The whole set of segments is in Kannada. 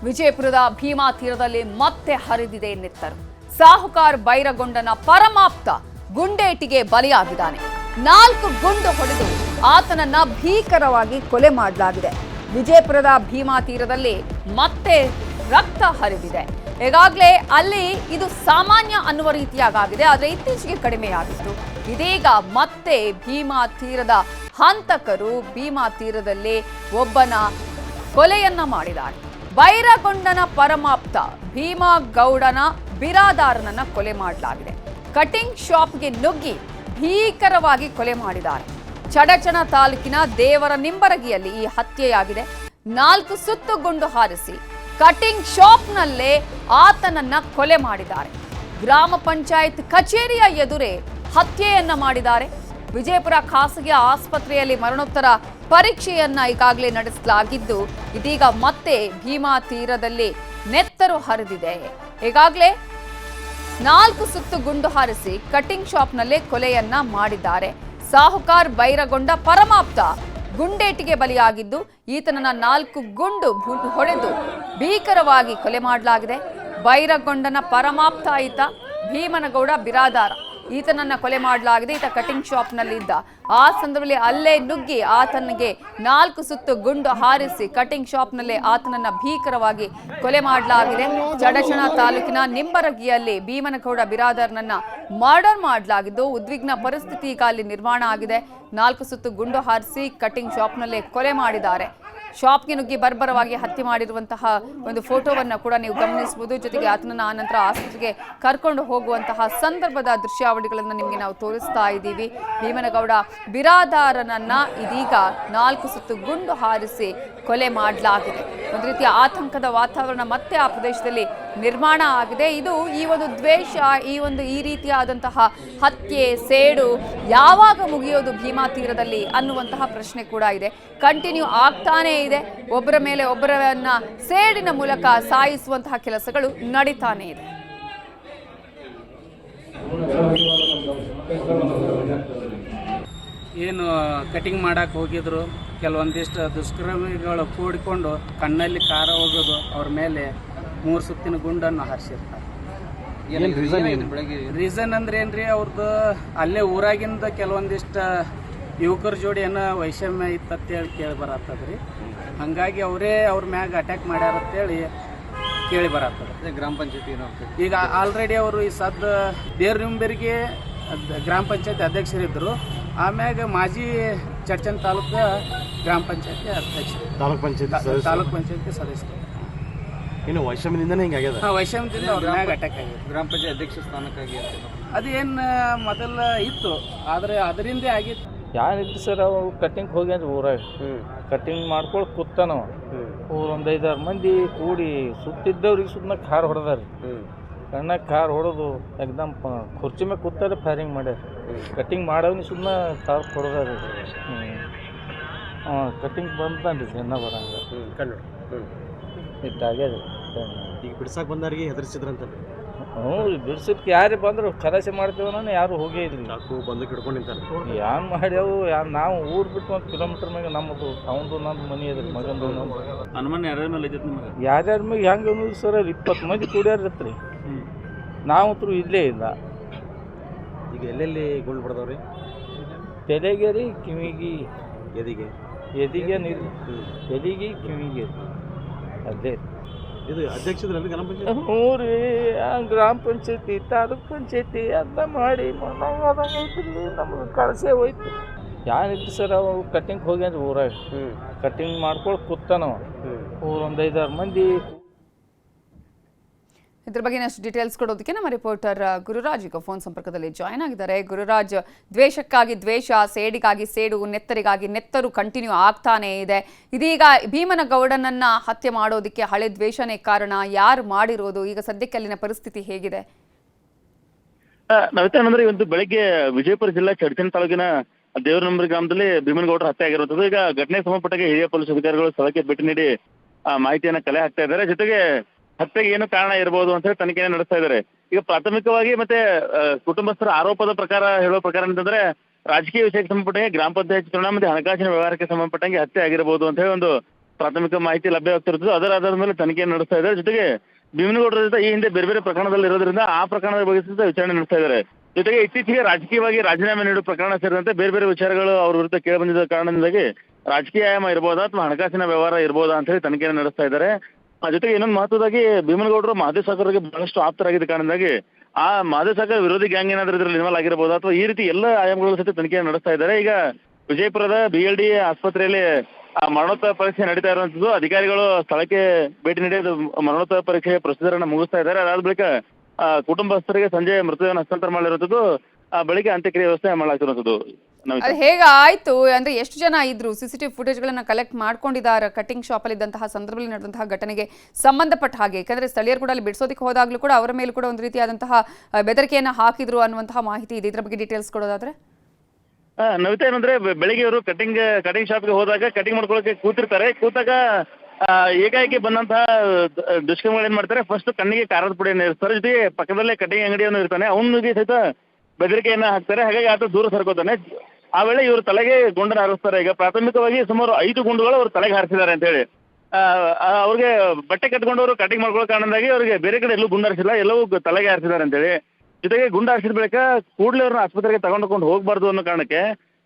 ವಿಜಯಪುರದ ಭೀಮಾ ತೀರದಲ್ಲಿ ಮತ್ತೆ ಹರಿದಿದೆ ನೆತ್ತರು. ಸಾಹುಕಾರ್ ಬೈರಗೊಂಡನ ಪರಮಾಪ್ತ ಗುಂಡೇಟಿಗೆ ಬಲಿಯಾಗಿದ್ದಾನೆ. 4 ಗುಂಡು ಹೊಡೆದು ಆತನನ್ನ ಭೀಕರವಾಗಿ ಕೊಲೆ ಮಾಡಲಾಗಿದೆ. ವಿಜಯಪುರದ ಭೀಮಾ ತೀರದಲ್ಲಿ ಮತ್ತೆ ರಕ್ತ ಹರಿದಿದೆ. ಈಗಾಗಲೇ ಅಲ್ಲಿ ಇದು ಸಾಮಾನ್ಯ ಅನ್ನುವ ರೀತಿಯಾಗಿದೆ, ಆದರೆ ಇತ್ತೀಚೆಗೆ ಕಡಿಮೆಯಾಗಿತ್ತು. ಇದೀಗ ಮತ್ತೆ ಭೀಮಾ ತೀರದ ಹಂತಕರು ಭೀಮಾ ತೀರದಲ್ಲಿ ಒಬ್ಬನ ಕೊಲೆಯನ್ನ ಮಾಡಿದ್ದಾರೆ. ಬೈರಗೊಂಡನ ಪರಮಾಪ್ತ ಭೀಮಾ ಗೌಡನ ಬಿರಾದಾರನನ್ನ ಕೊಲೆ ಮಾಡಲಾಗಿದೆ. ಕಟಿಂಗ್ ಶಾಪ್ಗೆ ನುಗ್ಗಿ ಭೀಕರವಾಗಿ ಕೊಲೆ ಮಾಡಿದ್ದಾರೆ. ಚಡಚಣ ತಾಲೂಕಿನ ದೇವರ ನಿಂಬರಗಿಯಲ್ಲಿ ಈ ಹತ್ಯೆಯಾಗಿದೆ. 4 ಸುತ್ತು ಗುಂಡು ಹಾರಿಸಿ ಕಟಿಂಗ್ ಶಾಪ್ನಲ್ಲೇ ಆತನನ್ನ ಕೊಲೆ ಮಾಡಿದ್ದಾರೆ. ಗ್ರಾಮ ಪಂಚಾಯತ್ ಕಚೇರಿಯ ಎದುರೇ ಹತ್ಯೆಯನ್ನ ಮಾಡಿದ್ದಾರೆ. ವಿಜಯಪುರ ಖಾಸಗಿ ಆಸ್ಪತ್ರೆಯಲ್ಲಿ ಮರಣೋತ್ತರ ಪರೀಕ್ಷೆಯನ್ನ ಈಗಾಗಲೇ ನಡೆಸಲಾಗಿದ್ದು, ಇದೀಗ ಮತ್ತೆ ಭೀಮಾ ತೀರದಲ್ಲಿ ನೆತ್ತರು ಹರಿದಿದೆ. ಈಗಾಗಲೇ 4 ಸುತ್ತು ಗುಂಡು ಹಾರಿಸಿ ಕಟಿಂಗ್ ಶಾಪ್ನಲ್ಲೇ ಕೊಲೆಯನ್ನ ಮಾಡಿದ್ದಾರೆ. ಸಾಹುಕಾರ್ ಬೈರಗೊಂಡ ಪರಮಾಪ್ತ ಗುಂಡೇಟಿಗೆ ಬಲಿಯಾಗಿದ್ದು, ಈತನನ್ನ 4 ಗುಂಡು ಹೊಡೆದು ಭೀಕರವಾಗಿ ಕೊಲೆ ಮಾಡಲಾಗಿದೆ. ಬೈರಗೊಂಡನ ಪರಮಾಪ್ತ ಈತ ಭೀಮನಗೌಡ ಬಿರಾದಾರ, ಈತನನ್ನ ಕೊಲೆ ಮಾಡಲಾಗಿದೆ. ಈತ ಕಟಿಂಗ್ ಶಾಪ್ನಲ್ಲಿದ್ದ. ಆ ಸಂದರ್ಭದಲ್ಲಿ ಅಲ್ಲೇ ನುಗ್ಗಿ ಆತನಿಗೆ 4 ಸುತ್ತು ಗುಂಡು ಹಾರಿಸಿ ಕಟಿಂಗ್ ಶಾಪ್ನಲ್ಲೇ ಆತನನ್ನ ಭೀಕರವಾಗಿ ಕೊಲೆ ಮಾಡಲಾಗಿದೆ. ಚಡಚಣ ತಾಲೂಕಿನ ನಿಂಬರಗಿಯಲ್ಲಿ ಭೀಮನಗೌಡ ಬಿರಾದಾರ್ನನ್ನ ಮರ್ಡರ್ ಮಾಡಲಾಗಿದ್ದು, ಉದ್ವಿಗ್ನ ಪರಿಸ್ಥಿತಿ ಈಗ ಅಲ್ಲಿ ನಿರ್ಮಾಣ ಆಗಿದೆ. 4 ಸುತ್ತು ಗುಂಡು ಹಾರಿಸಿ ಕಟಿಂಗ್ ಶಾಪ್ನಲ್ಲೇ ಕೊಲೆ ಮಾಡಿದ್ದಾರೆ. ಶಾಪ್ಗೆ ನುಗ್ಗಿ ಬರ್ಬರವಾಗಿ ಹತ್ಯೆ ಮಾಡಿರುವಂತಹ ಒಂದು ಫೋಟೋವನ್ನು ಕೂಡ ನೀವು ಗಮನಿಸಬಹುದು. ಜೊತೆಗೆ ಆತನನ್ನ ಆನಂತರ ಆಸ್ಪತ್ರೆಗೆ ಕರ್ಕೊಂಡು ಹೋಗುವಂತಹ ಸಂದರ್ಭದ ದೃಶ್ಯಾವಳಿಗಳನ್ನು ನಿಮಗೆ ನಾವು ತೋರಿಸ್ತಾ ಇದ್ದೀವಿ. ಭೀಮನಗೌಡ ಬಿರಾದಾರನನ್ನ ಇದೀಗ 4 ಸುತ್ತು ಗುಂಡು ಹಾರಿಸಿ ಕೊಲೆ ಮಾಡಲಾಗಿದೆ. ಒಂದು ರೀತಿಯ ಆತಂಕದ ವಾತಾವರಣ ಮತ್ತೆ ಆ ಪ್ರದೇಶದಲ್ಲಿ ನಿರ್ಮಾಣ ಆಗಿದೆ. ಇದು ಈ ಒಂದು ದ್ವೇಷ, ಈ ರೀತಿಯಾದಂತಹ ಹತ್ಯೆ, ಸೇಡು ಯಾವಾಗ ಮುಗಿಯೋದು ಭೀಮಾ ತೀರದಲ್ಲಿ ಅನ್ನುವಂತಹ ಪ್ರಶ್ನೆ ಕೂಡ ಇದೆ. ಕಂಟಿನ್ಯೂ ಆಗ್ತಾನೇ ಇದೆ. ಒಬ್ಬರ ಮೇಲೆ ಒಬ್ಬರನ್ನ ಸೇಡಿನ ಮೂಲಕ ಸಾಯಿಸುವಂತಹ ಕೆಲಸಗಳು ನಡೀತಾನೆ ಇದೆ. ಏನು ಕಟಿಂಗ್ ಮಾಡಕ್ಕೆ ಹೋಗಿದ್ರು, ಕೆಲವೊಂದಿಷ್ಟು ದುಷ್ಕರ್ಮಿಗಳು ಕೂಡಿಕೊಂಡು ಕಣ್ಣಲ್ಲಿ ಕಾರ ಹೋಗೋದು, ಅವ್ರ ಮೇಲೆ 3 ಸುತ್ತಿನ ಗುಂಡನ್ನು ಹಾರಿಸಿರ್ತಾರೆ. ರೀಸನ್ ಅಂದ್ರೆ ಏನ್ರಿ, ಅವ್ರದ್ದು ಅಲ್ಲೇ ಊರಾಗಿಂದ ಕೆಲವೊಂದಿಷ್ಟು ಯುವಕರ ಜೋಡಿ ಏನೋ ವೈಷಮ್ಯ ಇತ್ತಂತೇಳಿ ಕೇಳಿ ಬರತ್ತದ್ರಿ. ಹಂಗಾಗಿ ಅವರೇ ಅವ್ರ ಮ್ಯಾಗ ಅಟ್ಯಾಕ್ ಮಾಡ್ಯಾರ ಅಂತೇಳಿ ಕೇಳಿ ಬರತ್ತದ. ಗ್ರಾಮ ಪಂಚಾಯತಿ ಈಗ ಆಲ್ರೆಡಿ ಅವರು ಈ ಸದ್ದ ದೇವ್ರಿಂಬರಿಗೆ ಗ್ರಾಮ ಪಂಚಾಯತಿ ಅಧ್ಯಕ್ಷರಿದ್ರು. ಆಮ್ಯಾಗ ಮಾಜಿ ಚಡ್ಚನ್ ತಾಲೂಕು ಗ್ರಾಮ ಪಂಚಾಯತಿ ಅಧ್ಯಕ್ಷರು, ತಾಲೂಕ್ ಪಂಚಾಯತಿ ಸದಸ್ಯರು. ಇನ್ನು ವೈಷಮ್ಯದಿಂದನೇ ಹಿಂಗಾಗ್ಯದ. ವೈಷಮ್ಯದಿಂದ ಅವ್ರ ಮ್ಯಾಗ ಅಟ್ಯಾಕ್ ಆಗಿದೆ. ಗ್ರಾಮ ಪಂಚಾಯತ್ ಅಧ್ಯಕ್ಷ ಸ್ಥಾನಕ್ಕಾಗಿ ಅದೇನು ಮೊದಲ ಇತ್ತು, ಆದರೆ ಅದರಿಂದೇ ಆಗಿತ್ತು. ಯಾರಿತ್ತು ಸರ್, ಅವು ಕಟಿಂಗ್ ಹೋಗ್ಯಾನ್ರಿ ಊರಾಗ. ಕಟಿಂಗ್ ಮಾಡ್ಕೊಂಡು ಕೂತಾನವ. ಒಂದು 5-6 ಮಂದಿ ಕೂಡಿ ಸುತ್ತಿದ್ದವ್ರಿಗೆ ಸುಮ್ಮನೆ ಕಾರ್ ಹೊಡೆದಾರಿ. ಕಣ್ಣಾಗ ಕಾರ್ ಹೊಡೆದು ಎಕ್ದಮ್ ಕುರ್ಚಿ ಮೇಲೆ ಕೂತಾರೆ ಫೈರಿಂಗ್ ಮಾಡ್ಯಾರ. ಕಟಿಂಗ್ ಮಾಡೋನಿ ಸುಮ್ಮನೆ ಕಾರ್ ಹೊಡೆದಾರಿ. ಕಟಿಂಗ್ ಬಂತಾನ್ರಿ ಜನ ಬರಂಗ ಇಟ್ಟಾಗ್ಯದ. ಈಗ ಬಿಡ್ಸಕ್ಕೆ ಬಂದವ್ರಿಗೆ ಹೆದರ್ಸಿದ್ರಂತ. ಹ್ಞೂ ರೀ, ಬಿಡ್ಸಿದ್ಕೆ ಯಾರೇ ಬಂದ್ರು ಖಲಾಸೆ ಮಾಡ್ತೇವೆ ನಾನು ಯಾರು ಹೋಗೇ ಇದ್ರಿ. ನಾಲ್ಕು ಬಂದು ಹಿಡ್ಕೊಂಡು ನಿಂತಾರೆ. ಏನು ಮಾಡ್ಯಾವು, ನಾವು ಊರು ಬಿಟ್ಟು 1 ಕಿಲೋಮೀಟರ್ ಮ್ಯಾಗ ನಮ್ಮದು ಅವನದು ನಂದು ಮನೆ ಅದ್ರಿ, ಮಗಂದು ನಮ್ದು. ಅನುಮಾನ ಯಾರ್ಯಾರ ಮೇಲೆ ಐತಿ ನಿಮಗೆ? ಯಾರ್ಯಾರ ಮ್ಯಾಗ ಹೆಂಗೆ ಅನ್ನೋದು ಸರ್, 20 ಮಂದಿ ಕೂಡ್ಯಾರತ್ರಿ. ನಾವಂತರೂ ಇಲ್ಲೇ ಇಲ್ಲ. ಈಗ ಎಲ್ಲೆಲ್ಲಿ ಗುಂಡು ಬಿಡ್ದವ್ರಿ? ತಲೆಗೆ ರೀ, ಕಿವಿಗೆ, ಎದಿಗೆ ನೀರು, ಎದಿಗೆ ಕಿವಿಗೆ, ಅದೇ. ಇದು ಅಧ್ಯಕ್ಷರಲ್ಲಿ ಗ್ರಾಮ ಪಂಚಾಯತ್? ಹ್ಞೂ ರೀ, ಗ್ರಾಮ ಪಂಚಾಯತಿ ತಾಲೂಕ್ ಪಂಚಾಯತಿ ಅಂತ ಮಾಡಿ ಐತ್ರಿ. ನಮ್ಗೆ ಕಳಸೆ ಹೋಯ್ತು. ಯಾರಿತ್ತು ಸರ್, ಅವು ಕಟಿಂಗ್ ಹೋಗ್ಯಾನ್ರಿ ಊರಾಗ. ಕಟಿಂಗ್ ಮಾಡ್ಕೊಂಡು ಕೂತಾನವ. ಒಂದು 5-6 ಮಂದಿ. ಇದ್ರ ಬಗ್ಗೆ ಇನ್ನಷ್ಟು ಡೀಟೇಲ್ಸ್ ಕೊಡೋದಕ್ಕೆ ನಮ್ಮ ರಿಪೋರ್ಟರ್ ಗುರುರಾಜ್ ಈಗ ಫೋನ್ ಸಂಪರ್ಕದಲ್ಲಿ ಜಾಯ್ನ್ ಆಗಿದ್ದಾರೆ. ಗುರುರಾಜ್, ದ್ವೇಷಕ್ಕಾಗಿ ದ್ವೇಷ, ಸೇಡಿಗಾಗಿ ಸೇಡು, ನೆತ್ತರಿಗಾಗಿ ನೆತ್ತರು ಕಂಟಿನ್ಯೂ ಆಗ್ತಾನೇ ಇದೆ. ಇದೀಗ ಭೀಮನಗೌಡನನ್ನ ಹತ್ಯೆ ಮಾಡೋದಕ್ಕೆ ಹಳೆ ದ್ವೇಷನೇ ಕಾರಣ. ಯಾರು ಮಾಡಿರೋದು? ಈಗ ಸದ್ಯಕ್ಕೆ ಅಲ್ಲಿನ ಪರಿಸ್ಥಿತಿ ಹೇಗಿದೆ? ನವಿತಾನಂದ್ರೆ ಇವತ್ತು ಬೆಳಗ್ಗೆ ವಿಜಯಪುರ ಜಿಲ್ಲಾ ಚಡ್ಚನ್ ತಾಲೂಕಿನ ದೇವರನಂಬರಿ ಗ್ರಾಮದಲ್ಲಿ ಭೀಮನಗೌಡರ ಹತ್ಯೆ ಆಗಿರುತ್ತದೆ. ಈಗ ಘಟನೆಗೆ ಸಂಬಂಧಪಟ್ಟಾಗ ಹಿರಿಯ ಪೊಲೀಸ್ ಅಧಿಕಾರಿಗಳು ಸ್ಥಳಕ್ಕೆ ಭೇಟಿ ನೀಡಿ ಮಾಹಿತಿಯನ್ನ ಕಲೆ ಹಾಕ್ತಾ ಇದ್ದಾರೆ. ಜೊತೆಗೆ ಹತ್ಯೆಗೆ ಏನು ಕಾರಣ ಇರಬಹುದು ಅಂತ ಹೇಳಿ ತನಿಖೆಯನ್ನು ನಡೆಸ್ತಾ ಇದ್ದಾರೆ. ಈಗ ಪ್ರಾಥಮಿಕವಾಗಿ ಮತ್ತೆ ಕುಟುಂಬಸ್ಥರ ಆರೋಪದ ಪ್ರಕಾರ ಹೇಳುವ ಪ್ರಕಾರ ಅಂತಂದ್ರೆ ರಾಜಕೀಯ ವಿಷಯಕ್ಕೆ ಸಂಬಂಧಪಟ್ಟಂಗೆ ಗ್ರಾಮ ಪಂಚಾಯತ್ ಚುನಾವಣೆ ಮತ್ತು ಹಣಕಾಸಿನ ವ್ಯವಹಾರಕ್ಕೆ ಸಂಬಂಧಪಟ್ಟಂಗೆ ಹತ್ಯೆ ಆಗಿರಬಹುದು ಅಂತ ಹೇಳಿ ಒಂದು ಪ್ರಾಥಮಿಕ ಮಾಹಿತಿ ಲಭ್ಯವಾಗ್ತಿರುತ್ತದೆ. ಅದರ ಆಧಾರದ ಮೇಲೆ ತನಿಖೆ ನಡೆಸ್ತಾ ಇದ್ದಾರೆ. ಜೊತೆಗೆ ಭೀಮನಗೌಡರ ಜೊತೆ ಈ ಹಿಂದೆ ಬೇರೆ ಬೇರೆ ಪ್ರಕರಣದಲ್ಲಿ ಇರೋದ್ರಿಂದ ಆ ಪ್ರಕರಣದ ಬಗ್ಗೆ ಸಹಿತ ವಿಚಾರಣೆ ನಡೆಸ್ತಾ ಇದ್ದಾರೆ. ಜೊತೆಗೆ ಇತ್ತೀಚೆಗೆ ರಾಜಕೀಯವಾಗಿ ರಾಜೀನಾಮೆ ನೀಡುವ ಪ್ರಕರಣ ಸೇರಿದಂತೆ ಬೇರೆ ಬೇರೆ ವಿಚಾರಗಳು ಅವ್ರ ವಿರುದ್ಧ ಕೇಳಿ ಬಂದಿದ್ದ ಕಾರಣದಿಂದಾಗಿ ರಾಜಕೀಯ ಆಯಾಮ ಇರ್ಬೋದಾ ಅಥವಾ ಹಣಕಾಸಿನ ವ್ಯವಹಾರ ಇರ್ಬೋದಾ ಅಂತ ಹೇಳಿ ತನಿಖೆಯನ್ನು ನಡೆಸ್ತಾ ಇದ್ದಾರೆ. ಜೊತೆಗೆ ಇನ್ನೊಂದು ಮಹತ್ವದಾಗಿ ಭೀಮನಗೌಡರು ಮಹದೇವ್ ಸಾಗರ್ಗೆ ಬಹಳಷ್ಟು ಆಪ್ತರಾಗಿದ್ದ ಕಾರಣದಿಂದಾಗಿ ಆ ಮಹದೇವ್ ಸಾಗರ್ ವಿರೋಧಿ ಗ್ಯಾಂಗ್ ಏನಾದ್ರೂ ಇದರಲ್ಲಿ ಇನ್ವಾಲ್ವ್ ಆಗಿರ್ಬೋದಾ ಅಥವಾ ಈ ರೀತಿ ಎಲ್ಲ ಆಯಾಮಗಳು ಸಹಿತ ತನಿಖೆಯನ್ನು ನಡೆಸ್ತಾ ಇದ್ದಾರೆ. ಈಗ ವಿಜಯಪುರದ BLD ಆಸ್ಪತ್ರೆಯಲ್ಲಿ ಆ ಮರಣೋತ್ತರ ಪರೀಕ್ಷೆ ನಡೀತಾ ಇರುವಂತದ್ದು. ಅಧಿಕಾರಿಗಳು ಸ್ಥಳಕ್ಕೆ ಭೇಟಿ ನೀಡಿ ಮರಣೋತ್ತರ ಪರೀಕ್ಷೆಯ ಪ್ರೊಸೀಜರ್ ಅನ್ನು ಮುಗಿಸ್ತಾ ಇದ್ದಾರೆ. ಅದಾದ ಬಳಿಕ ಕುಟುಂಬಸ್ಥರಿಗೆ ಸಂಜೆ ಮೃತದೇಹವನ್ನು ಹಸ್ತಾಂತರ ಮಾಡಿರುವಂತದ್ದು. ಬೆಳಿಗ್ಗೆ ಅಂತ್ಯಕ್ರಿಯೆ ವ್ಯವಸ್ಥೆ ಮಾಡಲಾಗ್ತಿರುವಂತದ್ದು. ಅದು ಹೇಗೆ ಆಯ್ತು ಅಂದ್ರೆ ಎಷ್ಟು ಜನ ಇದ್ರು? CCTV ಫುಟೇಜ್ಗಳನ್ನ ಕಲೆಕ್ಟ್ ಮಾಡ್ಕೊಂಡಿದ್ದಾರೆ ಕಟಿಂಗ್ ಶಾಪ್ ಅಲ್ಲಿ ಇದ್ದಂತಹ ಸಂದರ್ಭದಲ್ಲಿ ನಡೆದಂತಹ ಘಟನೆಗೆ ಸಂಬಂಧಪಟ್ಟ ಹಾಗೆ. ಯಾಕಂದ್ರೆ ಸ್ಥಳೀಯರು ಕೂಡ ಅಲ್ಲಿ ಬಿಡಿಸೋದಕ್ಕೆ ಹೋದಾಗ್ಲೂ ಕೂಡ ಅವರ ಮೇಲೆ ಕೂಡ ಒಂದು ರೀತಿಯಾದಂತಹ ಬೆದರಿಕೆಯನ್ನ ಹಾಕಿದ್ರು ಅನ್ನುವಂತಹ ಮಾಹಿತಿ ಇದೆ. ಇದ್ರ ಬಗ್ಗೆ ಡೀಟೇಲ್ಸ್ ಕೊಡೋದಾದ್ರೆ ನವಿತಾ ಏನಂದ್ರೆ ಬೆಳಿಗ್ಗೆ ಇವರು ಕಟಿಂಗ್ ಶಾಪ್ಗೆ ಹೋದಾಗ ಕಟಿಂಗ್ ಮಾಡ್ಕೊಳ್ಳೋಕೆ ಕೂತಾಗ ಏಕಾಏಕಿ ಬಂದಂತಹ ದುಷ್ಕರ್ಮಿಗಳು ಏನ್ ಮಾಡ್ತಾರೆ, ಫಸ್ಟ್ ಕಣ್ಣಿಗೆ ಖಾರದ ಪುಡಿಯನ್ನು ಇರ್ತಾರೆ. ಜೊತೆಗೆ ಪಕ್ಕದಲ್ಲೇ ಕಟಿಂಗ್ ಅಂಗಡಿಯನ್ನು ಇರ್ತಾನೆ, ಅವನಿಗೆ ಸಹಿತ ಬೆದರಿಕೆಯನ್ನ ಹಾಕ್ತಾರೆ. ಹಾಗಾಗಿ ಆತ ದೂರ ಸರ್ಕೋತಾನೆ. ಆ ವೇಳೆ ಇವರು ತಲೆಗೆ ಗುಂಡನ್ನು ಹಾರಿಸ್ತಾರೆ. ಈಗ ಪ್ರಾಥಮಿಕವಾಗಿ ಸುಮಾರು 5 ಗುಂಡುಗಳು ಅವ್ರು ತಲೆಗೆ ಹಾರಿಸಿದ್ದಾರೆ ಅಂತ ಹೇಳಿ ಅವ್ರಿಗೆ ಬಟ್ಟೆ ಕಟ್ಕೊಂಡವರು ಕಟಿಂಗ್ ಮಾಡ್ಕೊಳ್ಳೋ ಕಾರಣದಾಗಿ ಅವರಿಗೆ ಬೇರೆ ಕಡೆ ಎಲ್ಲೂ ಗುಂಡು ಹಾರಿಸಿಲ್ಲ, ಎಲ್ಲವೂ ತಲೆಗೆ ಹಾರಿಸಿದ್ದಾರೆ ಅಂತೇಳಿ. ಜೊತೆಗೆ ಗುಂಡು ಹಾರಿಸಿದ ಬಳಿಕ ಕೂಡಲೇ ಅವ್ರನ್ನ ಆಸ್ಪತ್ರೆಗೆ ತಗೊಂಡು ಹೋಗಬಾರ್ದು ಅನ್ನೋ ಕಾರಣಕ್ಕೆ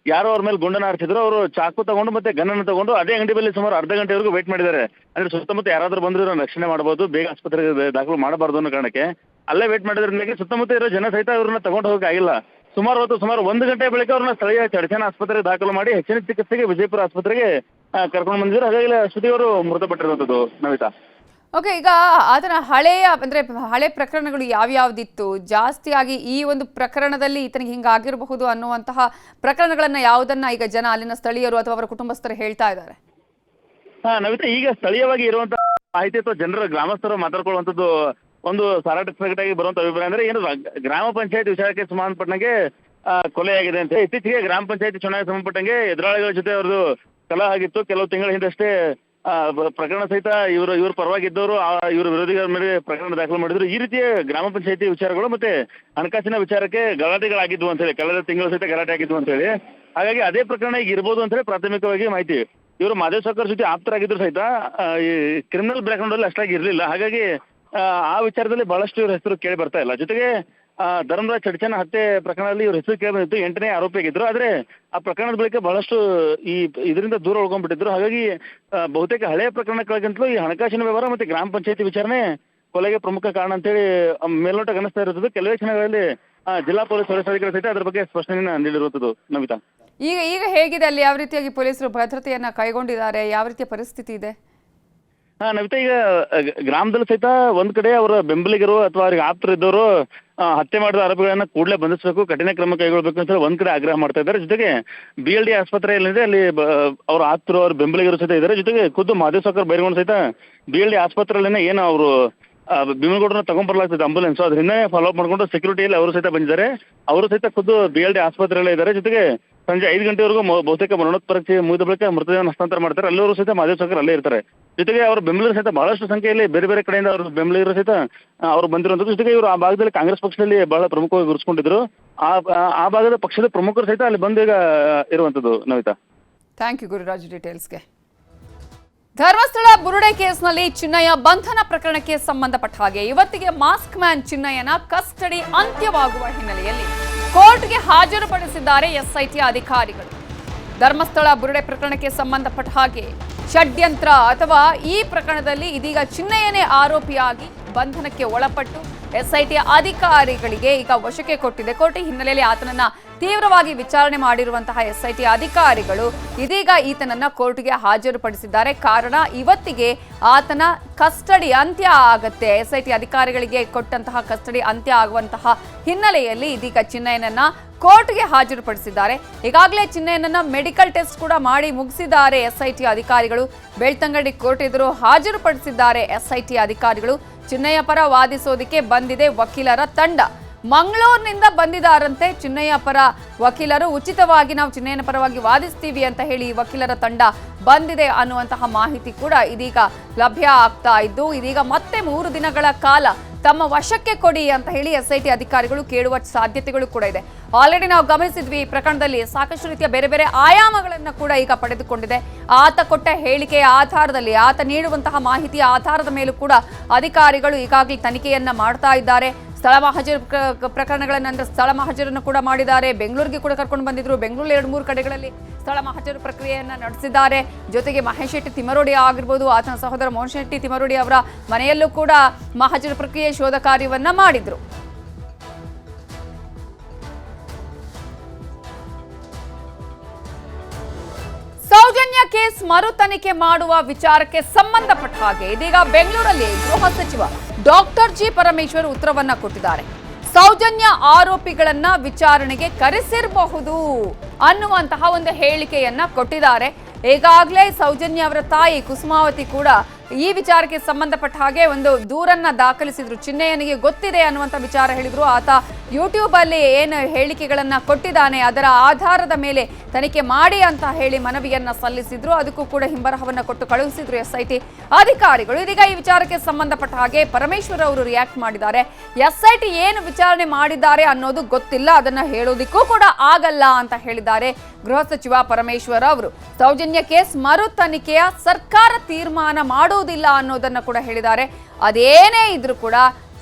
ಯಾರೋ ಅವ್ರ ಮೇಲೆ ಗುಂಡನ್ನು ಹಾರಿಸಿದ್ರು. ಅವರು ಚಾಕು ತಗೊಂಡು ಮತ್ತೆ ಗನ್ನನ್ನು ತಗೊಂಡು ಅದೇ ಅಂಗಡಿ ಬಳಿ ಸುಮಾರು ಅರ್ಧ ಗಂಟೆವರೆಗೂ ವೇಟ್ ಮಾಡಿದ್ದಾರೆ. ಅಂದ್ರೆ ಸುತ್ತಮುತ್ತ ಯಾರಾದ್ರೂ ಬಂದ್ರು ಇವ್ರನ್ನ ರಕ್ಷಣೆ ಮಾಡಬಹುದು, ಬೇಗ ಆಸ್ಪತ್ರೆಗೆ ದಾಖಲು ಮಾಡಬಾರ್ದು ಅನ್ನೋ ಕಾರಣಕ್ಕೆ ಅಲ್ಲೇ ವೇಟ್ ಮಾಡಿದ್ರಿಂದ ಸುತ್ತಮುತ್ತ ಇರೋ ಜನ ಸಹಿತ ಇವ್ರನ್ನ ತಗೊಂಡು ಹೋಗಕ್ಕೆ ಆಗಿಲ್ಲ. ಸುಮಾರು 1 ಗಂಟೆ ಬಳಿಕ ಅವ್ರನ್ನ ಸ್ಥಳೀಯ ಚಡಚಣ ಆಸ್ಪತ್ರೆಗೆ ದಾಖಲು ಮಾಡಿ ಹೆಚ್ಚಿನ ಚಿಕಿತ್ಸೆಗೆ ವಿಜಯಪುರ ಆಸ್ಪತ್ರೆಗೆ ಕರ್ಕೊಂಡು ಬಂದಿದ್ರು. ಹಾಗಾಗಿ ಶ್ರುತಿ ಅವರು ಮೃತಪಟ್ಟಿರುವಂತದ್ದು. ನವಿತಾ, ಓಕೆ, ಈಗ ಅದರ ಹಳೆ ಪ್ರಕರಣಗಳು ಯಾವ್ಯಾವ್ದಿತ್ತು ಜಾಸ್ತಿಯಾಗಿ ಈ ಒಂದು ಪ್ರಕರಣದಲ್ಲಿ ಈತನಿಗೆ ಹಿಂಗಾಗಿರಬಹುದು ಅನ್ನುವಂತಹ ಪ್ರಕರಣಗಳನ್ನ ಯಾವುದನ್ನ ಈಗ ಜನ ಅಲ್ಲಿನ ಸ್ಥಳೀಯರು ಅಥವಾ ಅವರ ಕುಟುಂಬಸ್ಥರು ಹೇಳ್ತಾ ಇದ್ದಾರೆ? ನವಿತಾ, ಈಗ ಸ್ಥಳೀಯವಾಗಿ ಇರುವಂತಹ ಮಾಹಿತಿ ಅಥವಾ ಜನರ ಗ್ರಾಮಸ್ಥರು ಮಾತಾಡ್ಕೊಳ್ಳುವಂಥದ್ದು ಒಂದು ಸಾರಾಟವಾಗಿ ಬರುವಂತ ಅಭಿಪ್ರಾಯ ಅಂದ್ರೆ ಏನು, ಗ್ರಾಮ ಪಂಚಾಯತ್ ವಿಚಾರಕ್ಕೆ ಸಂಬಂಧಪಟ್ಟಂಗೆ ಕೊಲೆಯಾಗಿದೆ ಅಂತ. ಇತ್ತೀಚೆಗೆ ಗ್ರಾಮ ಪಂಚಾಯತಿ ಚುನಾವಣೆ ಸಂಬಂಧಪಟ್ಟಂಗೆ ಎದುರಾಳಿಗಳ ಜೊತೆ ಅವ್ರದ್ದು ಕಲಹ ಆಗಿತ್ತು. ಕೆಲವು ತಿಂಗಳ ಹಿಂದಷ್ಟೇ ಪ್ರಕರಣ ಸಹಿತ ಇವ್ರ ಪರವಾಗಿದ್ದವರು ಇವ್ರ ವಿರೋಧಿಗಳ ಮೇಲೆ ಪ್ರಕರಣ ದಾಖಲು ಮಾಡಿದ್ರು. ಈ ರೀತಿಯ ಗ್ರಾಮ ಪಂಚಾಯತಿ ವಿಚಾರಗಳು ಮತ್ತೆ ಹಣಕಾಸಿನ ವಿಚಾರಕ್ಕೆ ಗಲಾಟೆಗಳಾಗಿದ್ವು ಅಂತ ಹೇಳಿ, ಕಳೆದ ತಿಂಗಳು ಸಹಿತ ಗಲಾಟೆ ಆಗಿದ್ವು ಅಂತ ಹೇಳಿ. ಹಾಗಾಗಿ ಅದೇ ಪ್ರಕರಣ ಈಗ ಇರ್ಬೋದು ಅಂತ ಹೇಳಿ ಪ್ರಾಥಮಿಕವಾಗಿ ಮಾಹಿತಿ. ಇವರು ಮಹದೇವ್ ಸಾಗರ್ ಜೊತೆ ಆಪ್ತರಾಗಿದ್ರು ಸಹಿತ ಈ ಕ್ರಿಮಿನಲ್ ಬ್ಯಾಕ್ಗ್ರೌಂಡ್ ಅಲ್ಲಿ ಅಷ್ಟಾಗಿ ಇರಲಿಲ್ಲ. ಹಾಗಾಗಿ ಆ ವಿಚಾರದಲ್ಲಿ ಬಹಳಷ್ಟು ಇವ್ರ ಹೆಸರು ಕೇಳಿ ಬರ್ತಾ ಇಲ್ಲ. ಜೊತೆಗೆ ಧರ್ಮರಾಜ್ ಚಡಚಣ ಹತ್ಯೆ ಪ್ರಕರಣದಲ್ಲಿ ಇವ್ರ ಹೆಸರು ಕೇಳಿ ಬಂದಿತ್ತು. 8ನೇ ಆರೋಪಿಯಾಗಿದ್ರು. ಆದ್ರೆ ಆ ಪ್ರಕರಣದ ಬಳಿಕ ಬಹಳಷ್ಟು ಇದರಿಂದ ದೂರ ಉಳ್ಕೊಂಡ್ಬಿಟ್ಟಿದ್ರು. ಹಾಗಾಗಿ ಬಹುತೇಕ ಹಳೆಯ ಪ್ರಕರಣಗಳಿಗಿಂತಲೂ ಈ ಹಣಕಾಸಿನ ವ್ಯವಹಾರ ಮತ್ತೆ ಗ್ರಾಮ ಪಂಚಾಯತಿ ವಿಚಾರಣೆ ಕೊಲೆಗೆ ಪ್ರಮುಖ ಕಾರಣ ಅಂತೇಳಿ ಮೇಲ್ನೋಟಕ್ಕೆ ಅನಿಸ್ತಾ ಇರುತ್ತದೆ. ಕೆಲವೇ ಕ್ಷಣಗಳಲ್ಲಿ ಜಿಲ್ಲಾ ಪೊಲೀಸ್ ವರಿಷ್ಠಾಧಿಕಾರಿ ಸಹಿತ ಅದರ ಬಗ್ಗೆ ಸ್ಪಷ್ಟನೆಯನ್ನು ನೀಡಿರುವಂತದ್ದು. ನವಿತಾ, ಈಗ ಹೇಗಿದೆ ಅಲ್ಲಿ? ಯಾವ ರೀತಿಯಾಗಿ ಪೊಲೀಸರು ಭದ್ರತೆಯನ್ನ ಕೈಗೊಂಡಿದ್ದಾರೆ? ಯಾವ ರೀತಿಯ ಪರಿಸ್ಥಿತಿ ಇದೆ? ನವಿತಾ, ಈಗ ಗ್ರಾಮದಲ್ಲಿ ಸಹಿತ ಒಂದ್ ಕಡೆ ಅವರ ಬೆಂಬಲಿಗರು ಅಥವಾ ಅವ್ರಿಗೆ ಆಪ್ತರಿದ್ದವರು ಹತ್ಯೆ ಮಾಡಿದ ಆರೋಪಿಗಳನ್ನ ಕೂಡಲೇ ಬಂಧಿಸಬೇಕು, ಕಠಿಣ ಕ್ರಮ ಕೈಗೊಳ್ಳಬೇಕು ಅಂತ ಒಂದ್ ಕಡೆ ಆಗ್ರಹ ಮಾಡ್ತಾ ಇದ್ದಾರೆ. ಜೊತೆಗೆ BLD ಆಸ್ಪತ್ರೆ ಏನಿದೆ ಅಲ್ಲಿ ಅವ್ರ ಆಪ್ತರು ಅವ್ರ ಬೆಂಬಲಿಗರು ಸಹಿತ ಇದ್ದಾರೆ. ಜೊತೆಗೆ ಖುದ್ದು ಮಹದೇವ್ ಸಾಗರ್ ಬೈರಗೊಂಡು ಸಹಿತ BLD ಆಸ್ಪತ್ರೆಯಲ್ಲೇನೆ ಏನು ಅವರು ಭೀಮನಗೌಡರನ್ನ ತಗೊಂಡ್ಬರ್ಲಾಗ್ತದೆ ಆಂಬುಲೆನ್ಸ್, ಅದರಿಂದ ಫಾಲೋ ಅಪ್ ಮಾಡ್ಕೊಂಡು ಸೆಕ್ಯೂರಿಟಿಯಲ್ಲಿ ಅವರು ಸಹಿತ ಬಂದಿದ್ದಾರೆ. ಅವರು ಸಹಿತ ಖುದ್ದು BLD ಆಸ್ಪತ್ರೆಯಲ್ಲೇ ಇದ್ದಾರೆ. ಜೊತೆಗೆ ಸಂಜೆ 5 ಗಂಟೆವರೆಗೂ ಬಹುತೇಕ ಮರಣೋತ್ತರ ಪರೀಕ್ಷೆ ಮುಗಿದ ಬಳಿಕ ಮೃತದೇಹವನ್ನು ಹಸ್ತಾಂತರ ಮಾಡ್ತಾರೆ. ಅಲ್ಲಿವರು ಸಹಿತ ಮಹದೇವ್ ಸಾಗರ್ ಅಲ್ಲೇ ಇರ್ತಾರೆ. ಜೊತೆಗೆ ಅವರ ಬೆಂಬಲಿಗರು ಸಹಿತ ಬಹಳಷ್ಟು ಸಂಖ್ಯೆಯಲ್ಲಿ ಬೇರೆ ಬೇರೆ ಕಡೆಯಿಂದ ಅವ್ರ ಬೆಂಬಲಿಗರು ಸಹಿತ ಅವರು ಬಂದಿರುವಂಥದ್ದು. ಜೊತೆಗೆ ಇವರು ಆ ಭಾಗದಲ್ಲಿ ಕಾಂಗ್ರೆಸ್ ಪಕ್ಷದಲ್ಲಿ ಬಹಳ ಪ್ರಮುಖವಾಗಿ ಗುರುಸ್ಕೊಂಡಿದ್ರು. ಆ ಭಾಗದ ಪಕ್ಷದ ಪ್ರಮುಖರು ಸಹಿತ ಅಲ್ಲಿ ಬಂದು ಈಗ ಇರುವಂಥದ್ದು. ನವಿತಾ, ಥ್ಯಾಂಕ್ ಯು ಗುರುರಾಜ್ ಡೀಟೇಲ್ಸ್ಗೆ. ಧರ್ಮಸ್ಥಳ ಬುರುಡೆ ಕೇಸ್ನಲ್ಲಿ ಚಿನ್ನಯ್ಯ ಬಂಧನ ಪ್ರಕರಣಕ್ಕೆ ಸಂಬಂಧಪಟ್ಟ ಹಾಗೆ ಇವತ್ತಿಗೆ ಮಾಸ್ಕ್ ಮ್ಯಾನ್ ಚಿನ್ನಯ್ಯನ ಕಸ್ಟಡಿ ಅಂತ್ಯವಾಗುವ ಹಿನ್ನೆಲೆಯಲ್ಲಿ ಕೋರ್ಟ್ಗೆ ಹಾಜರುಪಡಿಸಿದ್ದಾರೆ SIT ಅಧಿಕಾರಿಗಳು. ಧರ್ಮಸ್ಥಳ ಬುರುಡೆ ಪ್ರಕರಣಕ್ಕೆ ಸಂಬಂಧಪಟ್ಟ ಹಾಗೆ ಷಡ್ಯಂತ್ರ ಅಥವಾ ಈ ಪ್ರಕರಣದಲ್ಲಿ ಇದೀಗ ಚಿನ್ನಯ್ಯನೇ ಆರೋಪಿಯಾಗಿ ಬಂಧನಕ್ಕೆ ಒಳಪಟ್ಟು SIT ಅಧಿಕಾರಿಗಳಿಗೆ ಈಗ ವಶಕ್ಕೆ ಕೊಟ್ಟಿದೆ ಕೋರ್ಟ್. ಈ ಹಿನ್ನೆಲೆಯಲ್ಲಿ ಆತನನ್ನ ತೀವ್ರವಾಗಿ ವಿಚಾರಣೆ ಮಾಡಿರುವಂತಹ SIT ಅಧಿಕಾರಿಗಳು ಇದೀಗ ಈತನನ್ನ ಕೋರ್ಟ್ಗೆ ಹಾಜರುಪಡಿಸಿದ್ದಾರೆ. ಕಾರಣ ಇವತ್ತಿಗೆ ಆತನ ಕಸ್ಟಡಿ ಅಂತ್ಯ ಆಗತ್ತೆ. SIT ಅಧಿಕಾರಿಗಳಿಗೆ ಕೊಟ್ಟಂತಹ ಕಸ್ಟಡಿ ಅಂತ್ಯ ಆಗುವಂತಹ ಹಿನ್ನೆಲೆಯಲ್ಲಿ ಇದೀಗ ಚಿನ್ನಯ್ಯನನ್ನ ಕೋರ್ಟ್ಗೆ ಹಾಜರುಪಡಿಸಿದ್ದಾರೆ. ಈಗಾಗಲೇ ಚಿನ್ನಯ್ಯನನ್ನ ಮೆಡಿಕಲ್ ಟೆಸ್ಟ್ ಕೂಡ ಮಾಡಿ ಮುಗಿಸಿದ್ದಾರೆ SIT ಅಧಿಕಾರಿಗಳು. ಬೆಳ್ತಂಗಡಿ ಕೋರ್ಟ್ ಎದುರು ಹಾಜರುಪಡಿಸಿದ್ದಾರೆ SIT ಅಧಿಕಾರಿಗಳು. ಚಿನ್ನಯ್ಯ ಪರ ವಾದಿಸೋದಕ್ಕೆ ಬಂದಿದೆ ವಕೀಲರ ತಂಡ. ಮಂಗಳೂರಿನಿಂದ ಬಂದಿದ್ದಾರಂತೆ ಚಿನ್ನಯ್ಯ ಪರ ವಕೀಲರು. ಉಚಿತವಾಗಿ ನಾವು ಚಿನ್ನಯ್ಯನ ಪರವಾಗಿ ವಾದಿಸ್ತೀವಿ ಅಂತ ಹೇಳಿ ವಕೀಲರ ತಂಡ ಬಂದಿದೆ ಅನ್ನುವಂತಹ ಮಾಹಿತಿ ಕೂಡ ಇದೀಗ ಲಭ್ಯ ಆಗ್ತಾ ಇದ್ದು, ಇದೀಗ ಮತ್ತೆ 3 ದಿನಗಳ ಕಾಲ ತಮ್ಮ ವಶಕ್ಕೆ ಕೊಡಿ ಅಂತ ಹೇಳಿ ಎಸ್ಐಟಿ ಅಧಿಕಾರಿಗಳು ಕೇಳುವ ಸಾಧ್ಯತೆಗಳು ಕೂಡ ಇದೆ. ಆಲ್ರೆಡಿ ನಾವು ಗಮನಿಸಿದ್ವಿ, ಈ ಪ್ರಕರಣದಲ್ಲಿ ಸಾಕಷ್ಟು ರೀತಿಯ ಬೇರೆ ಬೇರೆ ಆಯಾಮಗಳನ್ನು ಕೂಡ ಈಗ ಪಡೆದುಕೊಂಡಿದೆ. ಆತ ಕೊಟ್ಟ ಹೇಳಿಕೆಯ ಆಧಾರದಲ್ಲಿ, ಆತ ನೀಡುವಂತಹ ಮಾಹಿತಿಯ ಆಧಾರದ ಮೇಲೂ ಕೂಡ ಅಧಿಕಾರಿಗಳು ಈಗಾಗಲೇ ತನಿಖೆಯನ್ನ ಮಾಡ್ತಾ ಇದ್ದಾರೆ. ಸ್ಥಳ ಮಹಜರು ಪ್ರಕರಣಗಳನ್ನ ಅಂದ್ರೆ ಸ್ಥಳ ಮಹಜರನ್ನು ಕೂಡ ಮಾಡಿದ್ದಾರೆ. ಬೆಂಗಳೂರಿಗೆ ಕೂಡ ಕರ್ಕೊಂಡು ಬಂದಿದ್ರು. ಬೆಂಗಳೂರು 2-3 ಕಡೆಗಳಲ್ಲಿ ಸ್ಥಳ ಮಹಜರು ಪ್ರಕ್ರಿಯೆಯನ್ನ ನಡೆಸಿದ್ದಾರೆ. ಜೊತೆಗೆ ಮಹೇಶ್ ಶೆಟ್ಟಿ ತಿಮರೋಡಿ ಆಗಿರ್ಬೋದು, ಆತನ ಸಹೋದರ ಮೋಹನ್ ಶೆಟ್ಟಿ ತಿಮರೋಡಿ ಅವರ ಮನೆಯಲ್ಲೂ ಕೂಡ ಮಹಜರು ಪ್ರಕ್ರಿಯೆ ಶೋಧ ಕಾರ್ಯವನ್ನ ಮಾಡಿದ್ರು. ಸೌಜನ್ಯ ಕೇಸ್ ಮರು ತನಿಖೆ ಮಾಡುವ ವಿಚಾರಕ್ಕೆ ಸಂಬಂಧಪಟ್ಟ ಹಾಗೆ ಇದೀಗ ಬೆಂಗಳೂರಲ್ಲಿ ಗೃಹ ಸಚಿವ ಡಾಕ್ಟರ್ ಜಿ ಪರಮೇಶ್ವರ್ ಉತ್ತರವನ್ನ ಕೊಟ್ಟಿದ್ದಾರೆ. ಸೌಜನ್ಯ ಆರೋಪಿಗಳನ್ನ ವಿಚಾರಣೆಗೆ ಕರೆಸಿರಬಹುದು ಅನ್ನುವಂತಹ ಒಂದು ಹೇಳಿಕೆಯನ್ನ ಕೊಟ್ಟಿದ್ದಾರೆ. ಈಗಾಗಲೇ ಸೌಜನ್ಯ ಅವರ ತಾಯಿ ಕುಸುಮಾವತಿ ಕೂಡ ಈ ವಿಚಾರಕ್ಕೆ ಸಂಬಂಧಪಟ್ಟ ಹಾಗೆ ಒಂದು ದೂರನ್ನ ದಾಖಲಿಸಿದ್ರು. ಚಿನ್ನಯ್ಯನಿಗೆ ಗೊತ್ತಿದೆ ಅನ್ನುವಂಥ ವಿಚಾರ ಹೇಳಿದ್ರು. ಆತ ಯೂಟ್ಯೂಬ್ ಅಲ್ಲಿ ಏನು ಹೇಳಿಕೆಗಳನ್ನ ಕೊಟ್ಟಿದ್ದಾನೆ ಅದರ ಆಧಾರದ ಮೇಲೆ ತನಿಖೆ ಮಾಡಿ ಅಂತ ಹೇಳಿ ಮನವಿಯನ್ನ ಸಲ್ಲಿಸಿದ್ರು. ಅದಕ್ಕೂ ಕೂಡ ಹಿಂಬರಹವನ್ನ ಕೊಟ್ಟು ಕಳುಹಿಸಿದ್ರು ಎಸ್ಐಟಿ ಅಧಿಕಾರಿಗಳು. ಇದೀಗ ಈ ವಿಚಾರಕ್ಕೆ ಸಂಬಂಧಪಟ್ಟ ಹಾಗೆ ಪರಮೇಶ್ವರ್ ಅವರು ರಿಯಾಕ್ಟ್ ಮಾಡಿದ್ದಾರೆ. ಎಸ್ಐಟಿ ಏನು ವಿಚಾರಣೆ ಮಾಡಿದ್ದಾರೆ ಅನ್ನೋದು ಗೊತ್ತಿಲ್ಲ, ಅದನ್ನ ಹೇಳೋದಿಕ್ಕೂ ಕೂಡ ಆಗಲ್ಲ ಅಂತ ಹೇಳಿದ್ದಾರೆ ಗೃಹ ಸಚಿವ ಪರಮೇಶ್ವರ್ ಅವರು. ಸೌಜನ್ಯ ಕೇಸ್ ಮರು ತನಿಖೆಯ ಸರ್ಕಾರ ತೀರ್ಮಾನ ಮಾಡುವುದಿಲ್ಲ ಅನ್ನೋದನ್ನ ಕೂಡ ಹೇಳಿದ್ದಾರೆ. ಅದೇನೇ ಇದ್ರೂ ಕೂಡ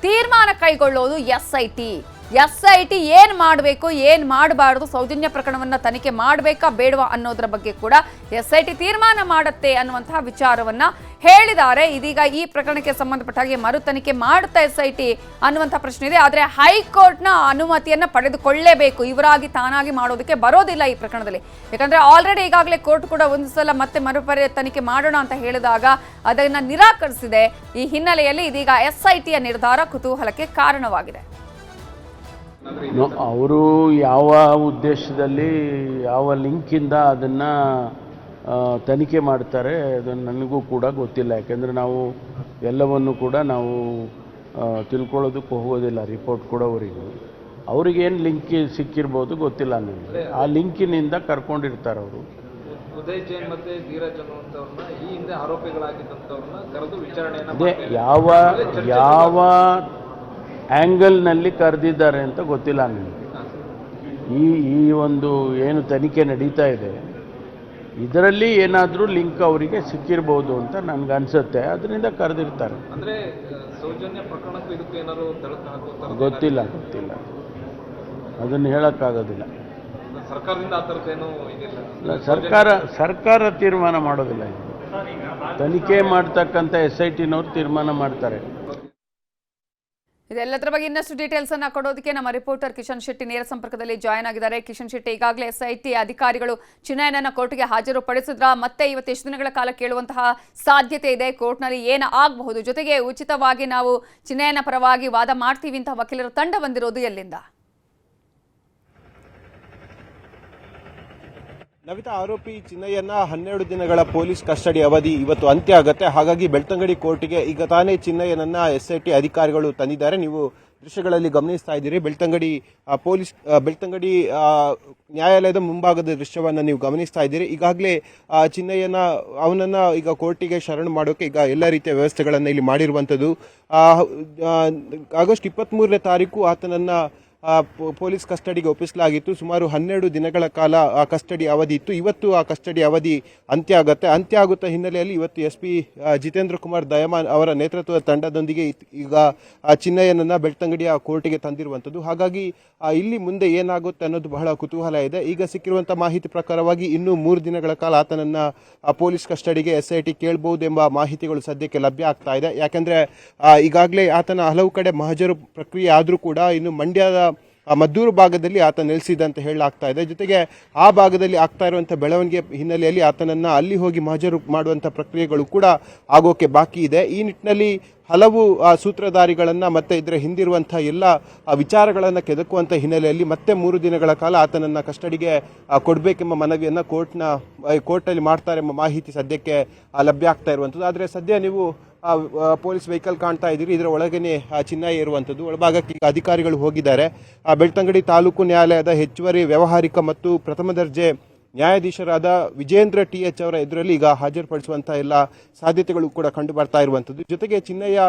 ತೀರ್ಮಾನ ಕೈಗೊಳ್ಳೋದು ಎಸ್ಐಟಿ ಏನ್ ಮಾಡಬೇಕು ಏನ್ ಮಾಡಬಾರದು, ಸೌಜನ್ಯ ಪ್ರಕರಣವನ್ನ ತನಿಖೆ ಮಾಡಬೇಕಾ ಬೇಡವಾ ಅನ್ನೋದ್ರ ಬಗ್ಗೆ ಕೂಡ ಎಸ್ಐಟಿ ತೀರ್ಮಾನ ಮಾಡುತ್ತೆ ಅನ್ನುವಂತಹ ವಿಚಾರವನ್ನ ಹೇಳಿದ್ದಾರೆ. ಇದೀಗ ಈ ಪ್ರಕರಣಕ್ಕೆ ಸಂಬಂಧಪಟ್ಟ ಹಾಗೆ ಮರು ತನಿಖೆ ಮಾಡುತ್ತಾ ಎಸ್ಐಟಿ ಅನ್ನುವಂತಹ ಪ್ರಶ್ನೆ ಇದೆ. ಆದ್ರೆ ಹೈಕೋರ್ಟ್ನ ಅನುಮತಿಯನ್ನ ಪಡೆದುಕೊಳ್ಳಲೇಬೇಕು, ಇವರಾಗಿ ತಾನಾಗಿ ಮಾಡೋದಕ್ಕೆ ಬರೋದಿಲ್ಲ ಈ ಪ್ರಕರಣದಲ್ಲಿ. ಯಾಕಂದ್ರೆ ಆಲ್ರೆಡಿ ಈಗಾಗಲೇ ಕೋರ್ಟ್ ಕೂಡ ಒಂದು ಸಲ ಮತ್ತೆ ತನಿಖೆ ಮಾಡೋಣ ಅಂತ ಹೇಳಿದಾಗ ಅದನ್ನ ನಿರಾಕರಿಸಿದೆ. ಈ ಹಿನ್ನೆಲೆಯಲ್ಲಿ ಇದೀಗ ಎಸ್ಐಟಿಯ ನಿರ್ಧಾರ ಕುತೂಹಲಕ್ಕೆ ಕಾರಣವಾಗಿದೆ. ಅವರು ಯಾವ ಉದ್ದೇಶದಲ್ಲಿ ಯಾವ ಲಿಂಕಿಂದ ಅದನ್ನು ತನಿಖೆ ಮಾಡ್ತಾರೆ ಅದನ್ನು ನನಗೂ ಕೂಡ ಗೊತ್ತಿಲ್ಲ. ಯಾಕೆಂದರೆ ನಾವು ಎಲ್ಲವನ್ನು ಕೂಡ ನಾವು ತಿಳ್ಕೊಳ್ಳೋದಕ್ಕೆ ಹೋಗೋದಿಲ್ಲ ರಿಪೋರ್ಟ್ ಕೊಡೋವರೆಗೂ. ಅವ್ರಿಗೇನು ಲಿಂಕ್ ಸಿಕ್ಕಿರ್ಬೋದು ಗೊತ್ತಿಲ್ಲ ನನಗೆ. ಆ ಲಿಂಕಿನಿಂದ ಕರ್ಕೊಂಡಿರ್ತಾರೆ ಅವರು. ಉದಯ್ ಜೈನ್ ಮತ್ತು ಧೀರಜ್ ಅನ್ನುವಂಥವ್ರನ್ನ ಈ ಹಿಂದೆ ಆರೋಪಿಗಳಾಗಿದ್ದಂಥವ್ರನ್ನ ಕರೆದು ವಿಚಾರಣೆಯನ್ನು ಅದೇ ಯಾವ ಆ್ಯಂಗಲ್ನಲ್ಲಿ ಕರೆದಿದ್ದಾರೆ ಅಂತ ಗೊತ್ತಿಲ್ಲ ನನಗೆ. ಈ ಒಂದು ಏನು ತನಿಖೆ ನಡೀತಾ ಇದೆ ಇದರಲ್ಲಿ ಏನಾದರೂ ಲಿಂಕ್ ಅವರಿಗೆ ಸಿಕ್ಕಿರ್ಬೋದು ಅಂತ ನನಗನ್ಸುತ್ತೆ. ಅದರಿಂದ ಕರೆದಿರ್ತಾರೆ. ಅಂದರೆ ಸೌಜನ್ಯ ಪ್ರಕರಣಕ್ಕೂ ಇದಕ್ಕೂ ಏನಾದ್ರು ಗೊತ್ತಿಲ್ಲ ಅದನ್ನು ಹೇಳೋಕ್ಕಾಗೋದಿಲ್ಲ. ಸರ್ಕಾರದಿಂದ ಆ ಥರದ್ದೇನೂ ಇದಿಲ್ಲ. ಸರ್ಕಾರ ತೀರ್ಮಾನ ಮಾಡೋದಿಲ್ಲ. ತನಿಖೆ ಮಾಡ್ತಕ್ಕಂಥ SITನವ್ರು ತೀರ್ಮಾನ ಮಾಡ್ತಾರೆ. ಇದೆಲ್ಲದರ ಬಗ್ಗೆ ಇನ್ನಷ್ಟು ಡೀಟೇಲ್ಸ್ ಅನ್ನ ಕೊಡೋದಕ್ಕೆ ನಮ್ಮ ರಿಪೋರ್ಟರ್ ಕಿಶನ್ ಶೆಟ್ಟಿ ನೇರ ಸಂಪರ್ಕದಲ್ಲಿ ಜಾಯ್ನ್ ಆಗಿದ್ದಾರೆ. ಕಿಶನ್ ಶೆಟ್ಟಿ, ಈಗಾಗಲೇ ಎಸ್ಐಟಿ ಅಧಿಕಾರಿಗಳು ಚಿನ್ನಯ್ಯನನ್ನ ಕೋರ್ಟ್ಗೆ ಹಾಜರುಪಡಿಸಿದ್ರ ಮತ್ತೆ ಇವತ್ತು ಎಷ್ಟು ದಿನಗಳ ಕಾಲ ಕೇಳುವಂತಹ ಸಾಧ್ಯತೆ ಇದೆ? ಕೋರ್ಟ್ನಲ್ಲಿ ಏನು ಆಗಬಹುದು? ಜೊತೆಗೆ ಉಚಿತವಾಗಿ ನಾವು ಚಿನ್ನಯ್ಯನ ಪರವಾಗಿ ವಾದ ಮಾಡ್ತೀವಿ ಅಂತ ವಕೀಲರ ತಂಡ ಬಂದಿರೋದು ಎಲ್ಲಿಂದ? ನವಿತಾ, ಆರೋಪಿ ಚಿನ್ನಯ್ಯನ 12 ದಿನಗಳ ಪೊಲೀಸ್ ಕಸ್ಟಡಿ ಅವಧಿ ಇವತ್ತು ಅಂತ್ಯ ಆಗುತ್ತೆ. ಹಾಗಾಗಿ ಬೆಳ್ತಂಗಡಿ ಕೋರ್ಟ್ಗೆ ಈಗ ತಾನೇ ಚಿನ್ನಯ್ಯನನ್ನ SIT ಅಧಿಕಾರಿಗಳು ತಂದಿದ್ದಾರೆ. ನೀವು ದೃಶ್ಯಗಳಲ್ಲಿ ಗಮನಿಸ್ತಾ ಇದ್ದೀರಿ. ಬೆಳ್ತಂಗಡಿ ನ್ಯಾಯಾಲಯದ ಮುಂಭಾಗದ ದೃಶ್ಯವನ್ನ ನೀವು ಗಮನಿಸ್ತಾ ಇದ್ದೀರಿ. ಈಗಾಗಲೇ ಅವನನ್ನ ಈಗ ಕೋರ್ಟಿಗೆ ಶರಣು ಮಾಡೋಕೆ ಈಗ ಎಲ್ಲ ರೀತಿಯ ವ್ಯವಸ್ಥೆಗಳನ್ನು ಇಲ್ಲಿ ಮಾಡಿರುವಂಥದ್ದು. ಆಗಸ್ಟ್ 23ನೇ ತಾರೀಕು ಆತನನ್ನ ಪೊಲೀಸ್ ಕಸ್ಟಡಿಗೆ ಒಪ್ಪಿಸಲಾಗಿತ್ತು. ಸುಮಾರು 12 ದಿನಗಳ ಕಾಲ ಆ ಕಸ್ಟಡಿ ಅವಧಿ ಇತ್ತು. ಇವತ್ತು ಆ ಕಸ್ಟಡಿ ಅವಧಿ ಅಂತ್ಯ ಆಗುತ್ತಾ ಹಿನ್ನೆಲೆಯಲ್ಲಿ ಇವತ್ತು SP ಜಿತೇಂದ್ರ ಕುಮಾರ್ ದಯಮಾನ್ ಅವರ ನೇತೃತ್ವದ ತಂಡದೊಂದಿಗೆ ಈಗ ಚಿನ್ನಯ್ಯನನ್ನ ಬೆಳ್ತಂಗಡಿಯ ಕೋರ್ಟಿಗೆ ತಂದಿರುವಂಥದ್ದು. ಹಾಗಾಗಿ ಇಲ್ಲಿ ಮುಂದೆ ಏನಾಗುತ್ತೆ ಅನ್ನೋದು ಬಹಳ ಕುತೂಹಲ ಇದೆ. ಈಗ ಸಿಕ್ಕಿರುವಂಥ ಮಾಹಿತಿ ಪ್ರಕಾರವಾಗಿ ಇನ್ನೂ 3 ದಿನಗಳ ಕಾಲ ಆತನನ್ನ ಪೊಲೀಸ್ ಕಸ್ಟಡಿಗೆ SIT ಕೇಳಬಹುದು ಎಂಬ ಮಾಹಿತಿಗಳು ಸದ್ಯಕ್ಕೆ ಲಭ್ಯ ಆಗ್ತಾ ಇದೆ. ಯಾಕಂದ್ರೆ ಈಗಾಗಲೇ ಆತನ ಹಲವು ಕಡೆ ಮಹಜರು ಪ್ರಕ್ರಿಯೆ ಆದರೂ ಕೂಡ ಇನ್ನು ಮಂಡ್ಯದ ಮದ್ದೂರು ಭಾಗದಲ್ಲಿ ಆತ ನೆಲೆಸಿದ ಅಂತ ಹೇಳಲಾಗ್ತಾ ಇದೆ. ಜೊತೆಗೆ ಆ ಭಾಗದಲ್ಲಿ ಆಗ್ತಾ ಇರುವಂಥ ಬೆಳವಣಿಗೆ ಹಿನ್ನೆಲೆಯಲ್ಲಿ ಆತನನ್ನ ಅಲ್ಲಿ ಹೋಗಿ ಮಹಜರು ಮಾಡುವಂಥ ಪ್ರಕ್ರಿಯೆಗಳು ಕೂಡ ಆಗೋಕೆ ಬಾಕಿ ಇದೆ. ಈ ನಿಟ್ಟಿನಲ್ಲಿ ಹಲವು ಸೂತ್ರಧಾರಿಗಳನ್ನ ಮತ್ತೆ ಇದರ ಹಿಂದಿರುವಂಥ ಎಲ್ಲ ವಿಚಾರಗಳನ್ನು ಕೆದಕುವಂಥ ಹಿನ್ನೆಲೆಯಲ್ಲಿ ಮತ್ತೆ 3 ದಿನಗಳ ಕಾಲ ಆತನನ್ನ ಕಸ್ಟಡಿಗೆ ಕೊಡಬೇಕೆಂಬ ಮನವಿಯನ್ನು ಕೋರ್ಟಲ್ಲಿ ಮಾಡ್ತಾರೆ ಎಂಬ ಮಾಹಿತಿ ಸದ್ಯಕ್ಕೆ ಲಭ್ಯ ಆಗ್ತಾ ಇರುವಂಥದ್ದು. ಆದರೆ ಸದ್ಯ ನೀವು ಪೊಲೀಸ್ ವೆಹಿಕಲ್ ಕಾಣ್ತಾ ಇದ್ದೀರಿ. ಇದರ ಒಳಗೇನೆ ಚಿನ್ನಯ್ಯ ಇರುವಂಥದ್ದು. ಒಳಭಾಗಕ್ಕೆ ಈಗ ಅಧಿಕಾರಿಗಳು ಹೋಗಿದ್ದಾರೆ. ಬೆಳ್ತಂಗಡಿ ತಾಲೂಕು ನ್ಯಾಯಾಲಯದ ಹೆಚ್ಚುವರಿ ವ್ಯಾವಹಾರಿಕ ಮತ್ತು ಪ್ರಥಮ ದರ್ಜೆ ನ್ಯಾಯಾಧೀಶರಾದ ವಿಜೇಂದ್ರ TH ಅವರ ಎದುರಲ್ಲಿ ಈಗ ಹಾಜರುಪಡಿಸುವಂತಹ ಎಲ್ಲ ಸಾಧ್ಯತೆಗಳು ಕೂಡ ಕಂಡು ಬರ್ತಾ ಇರುವಂಥದ್ದು. ಜೊತೆಗೆ ಚಿನ್ನಯ್ಯ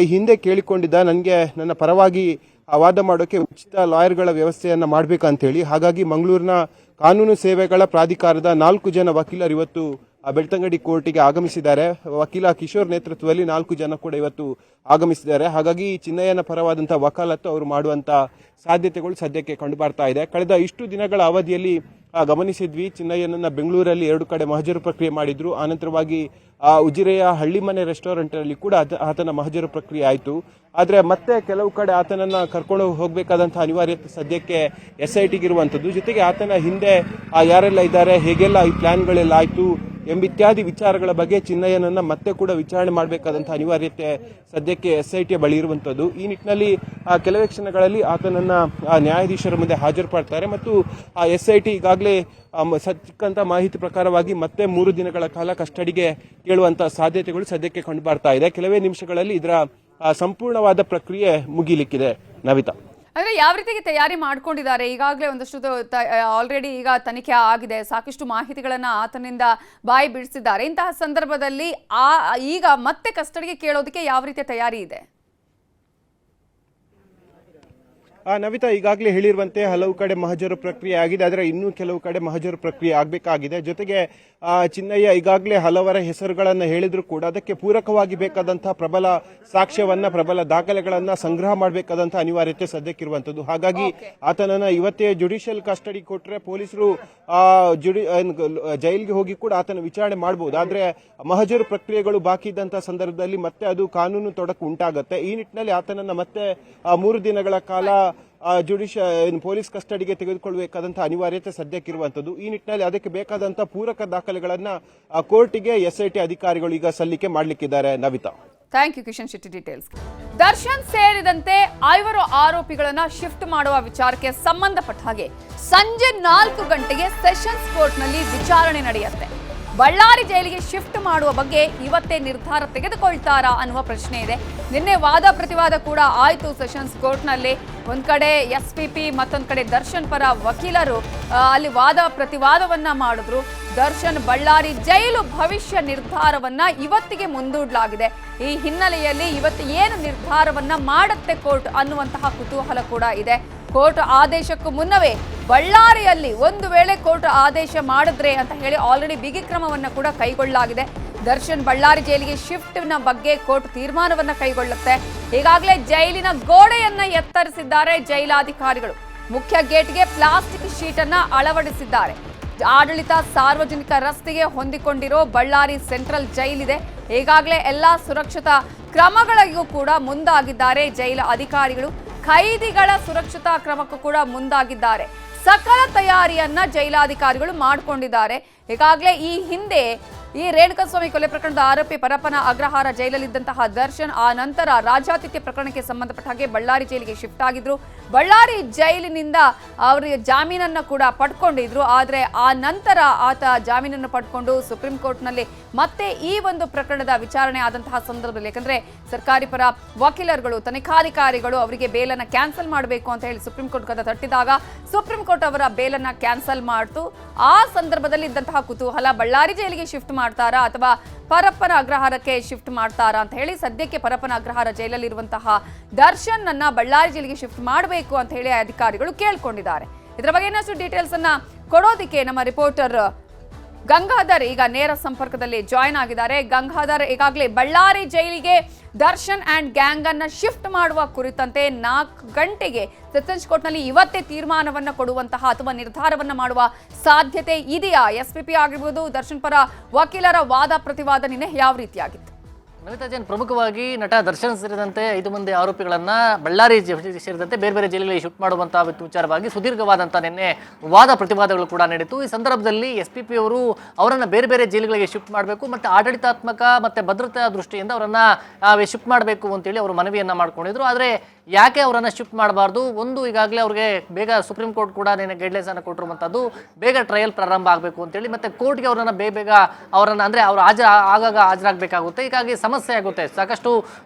ಈ ಹಿಂದೆ ಕೇಳಿಕೊಂಡಿದ್ದ ನನಗೆ ನನ್ನ ಪರವಾಗಿ ವಾದ ಮಾಡೋಕೆ ಉಚಿತ ಲಾಯರ್ಗಳ ವ್ಯವಸ್ಥೆಯನ್ನ ಮಾಡಬೇಕಂತೇಳಿ. ಹಾಗಾಗಿ ಮಂಗಳೂರಿನ ಕಾನೂನು ಸೇವೆಗಳ ಪ್ರಾಧಿಕಾರದ 4 ಜನ ವಕೀಲರು ಇವತ್ತು ಬೆಳ್ತಂಗಡಿ ಕೋರ್ಟಿಗೆ ಆಗಮಿಸಿದ್ದಾರೆ. ವಕೀಲ ಕಿಶೋರ್ ನೇತೃತ್ವದಲ್ಲಿ 4 ಜನ ಕೂಡ ಇವತ್ತು ಆಗಮಿಸಿದ್ದಾರೆ. ಹಾಗಾಗಿ ಚಿನ್ನಯ್ಯನ ಪರವಾದಂತಹ ವಕಾಲತ್ತು ಅವರು ಮಾಡುವಂತ ಸಾಧ್ಯತೆಗಳು ಸದ್ಯಕ್ಕೆ ಕಂಡು ಬರ್ತಾ ಇದೆ. ಕಳೆದ ಇಷ್ಟು ದಿನಗಳ ಅವಧಿಯಲ್ಲಿ ಗಮನಿಸಿದ್ವಿ, ಚಿನ್ನಯ್ಯನನ್ನ ಬೆಂಗಳೂರಲ್ಲಿ 2 ಕಡೆ ಮಹಜರು ಪ್ರಕ್ರಿಯೆ ಮಾಡಿದ್ರು. ಆನಂತರವಾಗಿ ಉಜಿರೆಯ ಹಳ್ಳಿಮನೆ ರೆಸ್ಟೋರೆಂಟ್ ಅಲ್ಲಿ ಕೂಡ ಆತನ ಮಹಜರು ಪ್ರಕ್ರಿಯೆ ಆಯಿತು. ಆದ್ರೆ ಮತ್ತೆ ಕೆಲವು ಕಡೆ ಆತನನ್ನ ಕರ್ಕೊಂಡು ಹೋಗಬೇಕಾದಂತಹ ಅನಿವಾರ್ಯತೆ ಸದ್ಯಕ್ಕೆ SITಗೆ ಇರುವಂತದ್ದು. ಜೊತೆಗೆ ಆತನ ಹಿಂದೆ ಯಾರೆಲ್ಲ ಇದ್ದಾರೆ, ಹೇಗೆಲ್ಲ ಈ ಪ್ಲಾನ್ಗಳೆಲ್ಲ ಆಯ್ತು ಎಂಬಿತ್ಯಾದಿ ವಿಚಾರಗಳ ಬಗ್ಗೆ ಚಿನ್ನಯ್ಯನನ್ನ ಮತ್ತೆ ಕೂಡ ವಿಚಾರಣೆ ಮಾಡಬೇಕಾದಂತಹ ಅನಿವಾರ್ಯತೆ ಸದ್ಯಕ್ಕೆ SIT ಬಳಿ ಇರುವಂತದ್ದು. ಈ ನಿಟ್ಟಿನಲ್ಲಿ ಕೆಲವೇ ಕ್ಷಣಗಳಲ್ಲಿ ಆತನನ್ನ ನ್ಯಾಯಾಧೀಶರ ಮುಂದೆ ಹಾಜರುಪಡ್ತಾರೆ ಮತ್ತು SIT ಈಗಾಗಲೇ ಸಿಕ್ಕಂತ ಮಾಹಿತಿ ಪ್ರಕಾರವಾಗಿ ಮತ್ತೆ 3 ದಿನಗಳ ಕಾಲ ಕಸ್ಟಡಿಗೆ ಕೇಳುವಂತಹ ಸಾಧ್ಯತೆಗಳು ಸದ್ಯಕ್ಕೆ ಕಂಡು ಬರ್ತಾ ಇದೆ. ಕೆಲವೇ ನಿಮಿಷಗಳಲ್ಲಿ ಇದರ ಸಂಪೂರ್ಣವಾದ ಪ್ರಕ್ರಿಯೆ ಮುಗಿಲಿಕ್ಕಿದೆ. ನವಿತಾ, ಅಂದ್ರೆ ಯಾವ ರೀತಿಗೆ ತಯಾರಿ ಮಾಡ್ಕೊಂಡಿದ್ದಾರೆ? ಈಗಾಗಲೇ ಒಂದಷ್ಟು ಆಲ್ರೆಡಿ ಈಗ ತನಿಖೆ ಆಗಿದೆ, ಸಾಕಷ್ಟು ಮಾಹಿತಿಗಳನ್ನ ಆತನಿಂದ ಬಾಯಿ ಬಿಡಿಸಿದ್ದಾರೆ. ಇಂತಹ ಸಂದರ್ಭದಲ್ಲಿ ಈಗ ಮತ್ತೆ ಕಸ್ಟಡಿಗೆ ಕೇಳೋದಕ್ಕೆ ಯಾವ ರೀತಿಯ ತಯಾರಿ ಇದೆ? ನವಿತಾ, ಈಗಾಗಲೇ ಹೇಳಿರುವಂತೆ ಹಲವು ಕಡೆ ಮಹಜರು ಪ್ರಕ್ರಿಯೆ ಆಗಿದೆ, ಆದರೆ ಇನ್ನೂ ಕೆಲವು ಕಡೆ ಮಹಜರು ಪ್ರಕ್ರಿಯೆ ಆಗಬೇಕಾಗಿದೆ. ಜೊತೆಗೆ ಚಿನ್ನಯ್ಯ ಈಗಾಗಲೇ ಹಲವರ ಹೆಸರುಗಳನ್ನು ಹೇಳಿದ್ರು ಕೂಡ ಅದಕ್ಕೆ ಪೂರಕವಾಗಿ ಬೇಕಾದಂತಹ ಪ್ರಬಲ ಸಾಕ್ಷ್ಯವನ್ನ, ಪ್ರಬಲ ದಾಖಲೆಗಳನ್ನ ಸಂಗ್ರಹ ಮಾಡಬೇಕಾದಂತಹ ಅನಿವಾರ್ಯತೆ ಸದ್ಯಕ್ಕಿರುವಂತದ್ದು. ಹಾಗಾಗಿ ಆತನನ್ನ ಇವತ್ತೇ ಜುಡಿಷಿಯಲ್ ಕಸ್ಟಡಿ ಕೊಟ್ಟರೆ ಪೊಲೀಸರು ಜೈಲಿಗೆ ಹೋಗಿ ಕೂಡ ಆತನ ವಿಚಾರಣೆ ಮಾಡಬಹುದು. ಆದ್ರೆ ಮಹಜರು ಪ್ರಕ್ರಿಯೆಗಳು ಬಾಕಿ ಇದ್ದಂತಹ ಸಂದರ್ಭದಲ್ಲಿ ಮತ್ತೆ ಅದು ಕಾನೂನು ತೊಡಕು ಉಂಟಾಗುತ್ತೆ. ಈ ನಿಟ್ಟಿನಲ್ಲಿ ಆತನನ್ನ ಮತ್ತೆ 3 ದಿನಗಳ ಕಾಲ ಪೊಲೀಸ್ ಕಸ್ಟಡಿಗೆ ತೆಗೆದುಕೊಳ್ಳಬೇಕಾದಂತಹ ಅನಿವಾರ್ಯತೆ ಸದ್ಯಕ್ಕಿರುವಂತದ್ದು. ಈ ನಿಟ್ಟಿನಲ್ಲಿ ಅದಕ್ಕೆ ಬೇಕಾದಂತಹ ಪೂರಕ ದಾಖಲೆಗಳನ್ನ ಕೋರ್ಟಿಗೆ SIT ಅಧಿಕಾರಿಗಳು ಈಗ ಸಲ್ಲಿಕೆ ಮಾಡಲಿಕ್ಕಿದ್ದಾರೆ. Navita, thank you Kishan Shetty details. Darshan ಸೇರಿದಂತೆ 5 ಆರೋಪಿಗಳನ್ನ ಶಿಫ್ಟ್ ಮಾಡುವ ವಿಚಾರಕ್ಕೆ ಸಂಬಂಧಪಟ್ಟ ಹಾಗೆ ಸಂಜೆ 4 ಗಂಟೆಗೆ ಸೆಷನ್ಸ್ ಕೋರ್ಟ್ನಲ್ಲಿ ವಿಚಾರಣೆ ನಡೆಯುತ್ತೆ. ಬಳ್ಳಾರಿ ಜೈಲಿಗೆ ಶಿಫ್ಟ್ ಮಾಡುವ ಬಗ್ಗೆ ಇವತ್ತೇ ನಿರ್ಧಾರ ತೆಗೆದುಕೊಳ್ತಾರಾ ಅನ್ನುವ ಪ್ರಶ್ನೆ ಇದೆ. ನಿನ್ನೆ ವಾದ ಪ್ರತಿವಾದ ಕೂಡ ಆಯಿತು ಸೆಷನ್ಸ್ ಕೋರ್ಟ್ನಲ್ಲಿ. ಒಂದ್ ಕಡೆ SPP, ಮತ್ತೊಂದ್ ಕಡೆ ದರ್ಶನ್ ಪರ ವಕೀಲರು ಅಲ್ಲಿ ವಾದ ಪ್ರತಿವಾದವನ್ನ ಮಾಡಿದ್ರು. ದರ್ಶನ್ ಬಳ್ಳಾರಿ ಜೈಲು ಭವಿಷ್ಯ ನಿರ್ಧಾರವನ್ನ ಇವತ್ತಿಗೆ ಮುಂದೂಡಲಾಗಿದೆ. ಈ ಹಿನ್ನೆಲೆಯಲ್ಲಿ ಇವತ್ತು ಏನು ನಿರ್ಧಾರವನ್ನ ಮಾಡುತ್ತೆ ಕೋರ್ಟ್ ಅನ್ನುವಂತಹ ಕುತೂಹಲ ಕೂಡ ಇದೆ. ಕೋರ್ಟ್ ಆದೇಶಕ್ಕೂ ಮುನ್ನವೇ ಬಳ್ಳಾರಿಯಲ್ಲಿ ಒಂದು ವೇಳೆ ಕೋರ್ಟ್ ಆದೇಶ ಮಾಡಿದ್ರೆ ಅಂತ ಹೇಳಿ ಆಲ್ರೆಡಿ ಬಿಗಿ ಕ್ರಮವನ್ನ ಕೂಡ ಕೈಗೊಳ್ಳಲಾಗಿದೆ. ದರ್ಶನ್ ಬಳ್ಳಾರಿ ಜೈಲಿಗೆ ಶಿಫ್ಟ್ ನ ಬಗ್ಗೆ ಕೋರ್ಟ್ ತೀರ್ಮಾನವನ್ನ ಕೈಗೊಳ್ಳುತ್ತೆ. ಈಗಾಗಲೇ ಜೈಲಿನ ಗೋಡೆಯನ್ನ ಎತ್ತರಿಸಿದ್ದಾರೆ ಜೈಲಾಧಿಕಾರಿಗಳು. ಮುಖ್ಯ ಗೇಟ್ಗೆ ಪ್ಲಾಸ್ಟಿಕ್ ಶೀಟ್ ಅನ್ನ ಅಳವಡಿಸಿದ್ದಾರೆ. ಆಡಳಿತ ಸಾರ್ವಜನಿಕ ರಸ್ತೆಗೆ ಹೊಂದಿಕೊಂಡಿರೋ ಬಳ್ಳಾರಿ ಸೆಂಟ್ರಲ್ ಜೈಲಿದೆ. ಈಗಾಗಲೇ ಎಲ್ಲಾ ಸುರಕ್ಷತಾ ಕ್ರಮಗಳಿಗೂ ಕೂಡ ಮುಂದಾಗಿದ್ದಾರೆ ಜೈಲ ಅಧಿಕಾರಿಗಳು. ಖೈದಿಗಳ ಸುರಕ್ಷತಾ ಕ್ರಮಕ್ಕೂ ಕೂಡ ಮುಂದಾಗಿದ್ದಾರೆ. ಸಕಲ ತಯಾರಿಯನ್ನ ಜೈಲಾಧಿಕಾರಿಗಳು ಮಾಡಿಕೊಂಡಿದ್ದಾರೆ. ಈಗಾಗಲೇ ಈ ಹಿಂದೆ ಈ ರೇಣುಕಾಸ್ವಾಮಿ ಕೊಲೆ ಪ್ರಕರಣದ ಆರೋಪಿ ಪರಪ್ಪನ ಅಗ್ರಹಾರ ಜೈಲಲ್ಲಿದ್ದಂತಹ ದರ್ಶನ್ ಆ ನಂತರ ರಾಜಾತಿಥ್ಯ ಪ್ರಕರಣಕ್ಕೆ ಸಂಬಂಧಪಟ್ಟ ಹಾಗೆ ಬಳ್ಳಾರಿ ಜೈಲಿಗೆ ಶಿಫ್ಟ್ ಆಗಿದ್ರು. ಬಳ್ಳಾರಿ ಜೈಲಿನಿಂದ ಅವರಿಗೆ ಜಾಮೀನನ್ನು ಕೂಡ ಪಡ್ಕೊಂಡಿದ್ರು. ಆದರೆ ಆ ನಂತರ ಆತ ಜಾಮೀನನ್ನು ಪಡ್ಕೊಂಡು ಸುಪ್ರೀಂ ಕೋರ್ಟ್ನಲ್ಲಿ ಮತ್ತೆ ಈ ಒಂದು ಪ್ರಕರಣದ ವಿಚಾರಣೆ ಆದಂತಹ ಸಂದರ್ಭದಲ್ಲಿ, ಯಾಕಂದ್ರೆ ಸರ್ಕಾರಿ ಪರ ವಕೀಲರುಗಳು, ತನಿಖಾಧಿಕಾರಿಗಳು ಅವರಿಗೆ ಬೇಲನ್ನು ಕ್ಯಾನ್ಸಲ್ ಮಾಡಬೇಕು ಅಂತ ಹೇಳಿ ಸುಪ್ರೀಂ ಕೋರ್ಟ್ ಕದ ತಟ್ಟಿದಾಗ ಸುಪ್ರೀಂ ಕೋರ್ಟ್ ಅವರ ಬೇಲನ್ನು ಕ್ಯಾನ್ಸಲ್ ಮಾಡ್ತು. ಆ ಸಂದರ್ಭದಲ್ಲಿ ಇದ್ದಂತಹ ಕುತೂಹಲ, ಬಳ್ಳಾರಿ ಜೈಲಿಗೆ ಶಿಫ್ಟ್ ಮಾಡ್ತಾರಾ ಅಥವಾ ಪರಪ್ಪನ ಅಗ್ರಹಾರಕ್ಕೆ ಶಿಫ್ಟ್ ಮಾಡ್ತಾರಾ ಅಂತ ಹೇಳಿ. ಸದ್ಯಕ್ಕೆ ಪರಪ್ಪನ ಅಗ್ರಹಾರ ಜೈಲಲ್ಲಿರುವಂತಹ ದರ್ಶನ್ ಅನ್ನ ಬಳ್ಳಾರಿ ಜೈಲಿಗೆ ಶಿಫ್ಟ್ ಮಾಡಬೇಕು ಅಂತ ಹೇಳಿ ಅಧಿಕಾರಿಗಳು ಕೇಳ್ಕೊಂಡಿದ್ದಾರೆ. ಇದರ ಬಗ್ಗೆ ಇನ್ನಷ್ಟು ಡೀಟೇಲ್ಸ್ ಅನ್ನ ಕೊಡೋದಿಕ್ಕೆ ನಮ್ಮ ರಿಪೋರ್ಟರ್ ಗಂಗಾಧರ್ ಈಗ ನೇರ ಸಂಪರ್ಕದಲ್ಲಿ ಜಾಯ್ನ್ ಆಗಿದ್ದಾರೆ. ಗಂಗಾಧರ್, ಈಗಾಗಲೇ ಬಳ್ಳಾರಿ ಜೈಲಿಗೆ ದರ್ಶನ್ ಅಂಡ್ ಗ್ಯಾಂಗ್ ಅನ್ನ ಶಿಫ್ಟ್ ಮಾಡುವ ಕುರಿತಂತೆ 4 ಗಂಟೆಗೆ ಸೆಷನ್ಸ್ ಕೋರ್ಟ್ನಲ್ಲಿ ಇವತ್ತೇ ತೀರ್ಮಾನವನ್ನ ಕೊಡುವಂತಹ ಅಥವಾ ನಿರ್ಧಾರವನ್ನ ಮಾಡುವ ಸಾಧ್ಯತೆ ಇದೆಯಾ? SPP ಆಗಿರ್ಬೋದು, ದರ್ಶನ್ ಪರ ವಕೀಲರ ವಾದ ಪ್ರತಿವಾದ ನಿನ್ನೆ ಯಾವ ರೀತಿಯಾಗಿತ್ತು? ನವಿತಾ ಜೈನ್, ಪ್ರಮುಖವಾಗಿ ನಟ ದರ್ಶನ್ ಸೇರಿದಂತೆ 5 ಮಂದಿ ಆರೋಪಿಗಳನ್ನ ಬಳ್ಳಾರಿ ಸೇರಿದಂತೆ ಬೇರೆ ಬೇರೆ ಜೈಲಿಗೆ ಶಿಫ್ಟ್ ಮಾಡುವಂತಹ ವಿಚಾರವಾಗಿ ಸುದೀರ್ಘವಾದಂತಹ ನಿನ್ನೆ ವಾದ ಪ್ರತಿವಾದಗಳು ಕೂಡ ನಡೆಯಿತು. ಈ ಸಂದರ್ಭದಲ್ಲಿ SPP ಅವರು ಅವರನ್ನ ಬೇರೆ ಬೇರೆ ಜೈಲುಗಳಿಗೆ ಶಿಫ್ಟ್ ಮಾಡಬೇಕು ಮತ್ತು ಆಡಳಿತಾತ್ಮಕ ಮತ್ತು ಭದ್ರತಾ ದೃಷ್ಟಿಯಿಂದ ಅವರನ್ನ ಶಿಫ್ಟ್ ಮಾಡಬೇಕು ಅಂತೇಳಿ ಅವರು ಮನವಿಯನ್ನ ಮಾಡ್ಕೊಂಡಿದ್ರು. ಆದರೆ ಯಾಕೆ ಅವರನ್ನು ಶಿಫ್ಟ್ ಮಾಡಬಾರ್ದು? ಒಂದು, ಈಗಾಗಲೇ ಅವ್ರಿಗೆ ಬೇಗ ಸುಪ್ರೀಂ ಕೋರ್ಟ್ ಕೂಡ ಗೈಡ್ಲೈನ್ಸನ್ನು ಕೊಟ್ಟಿರುವಂಥದ್ದು, ಬೇಗ ಟ್ರಯಲ್ ಪ್ರಾರಂಭ ಆಗಬೇಕು ಅಂತೇಳಿ, ಮತ್ತು ಕೋರ್ಟ್ಗೆ ಅವರನ್ನು ಬೇಗ ಅವರನ್ನು ಅಂದರೆ ಅವರು ಆಗಾಗ ಹಾಜರಾಗಬೇಕಾಗುತ್ತೆ. ಹೀಗಾಗಿ ಸಮಸ್ಯೆ ಆಗುತ್ತೆ. ಸಾಕಷ್ಟು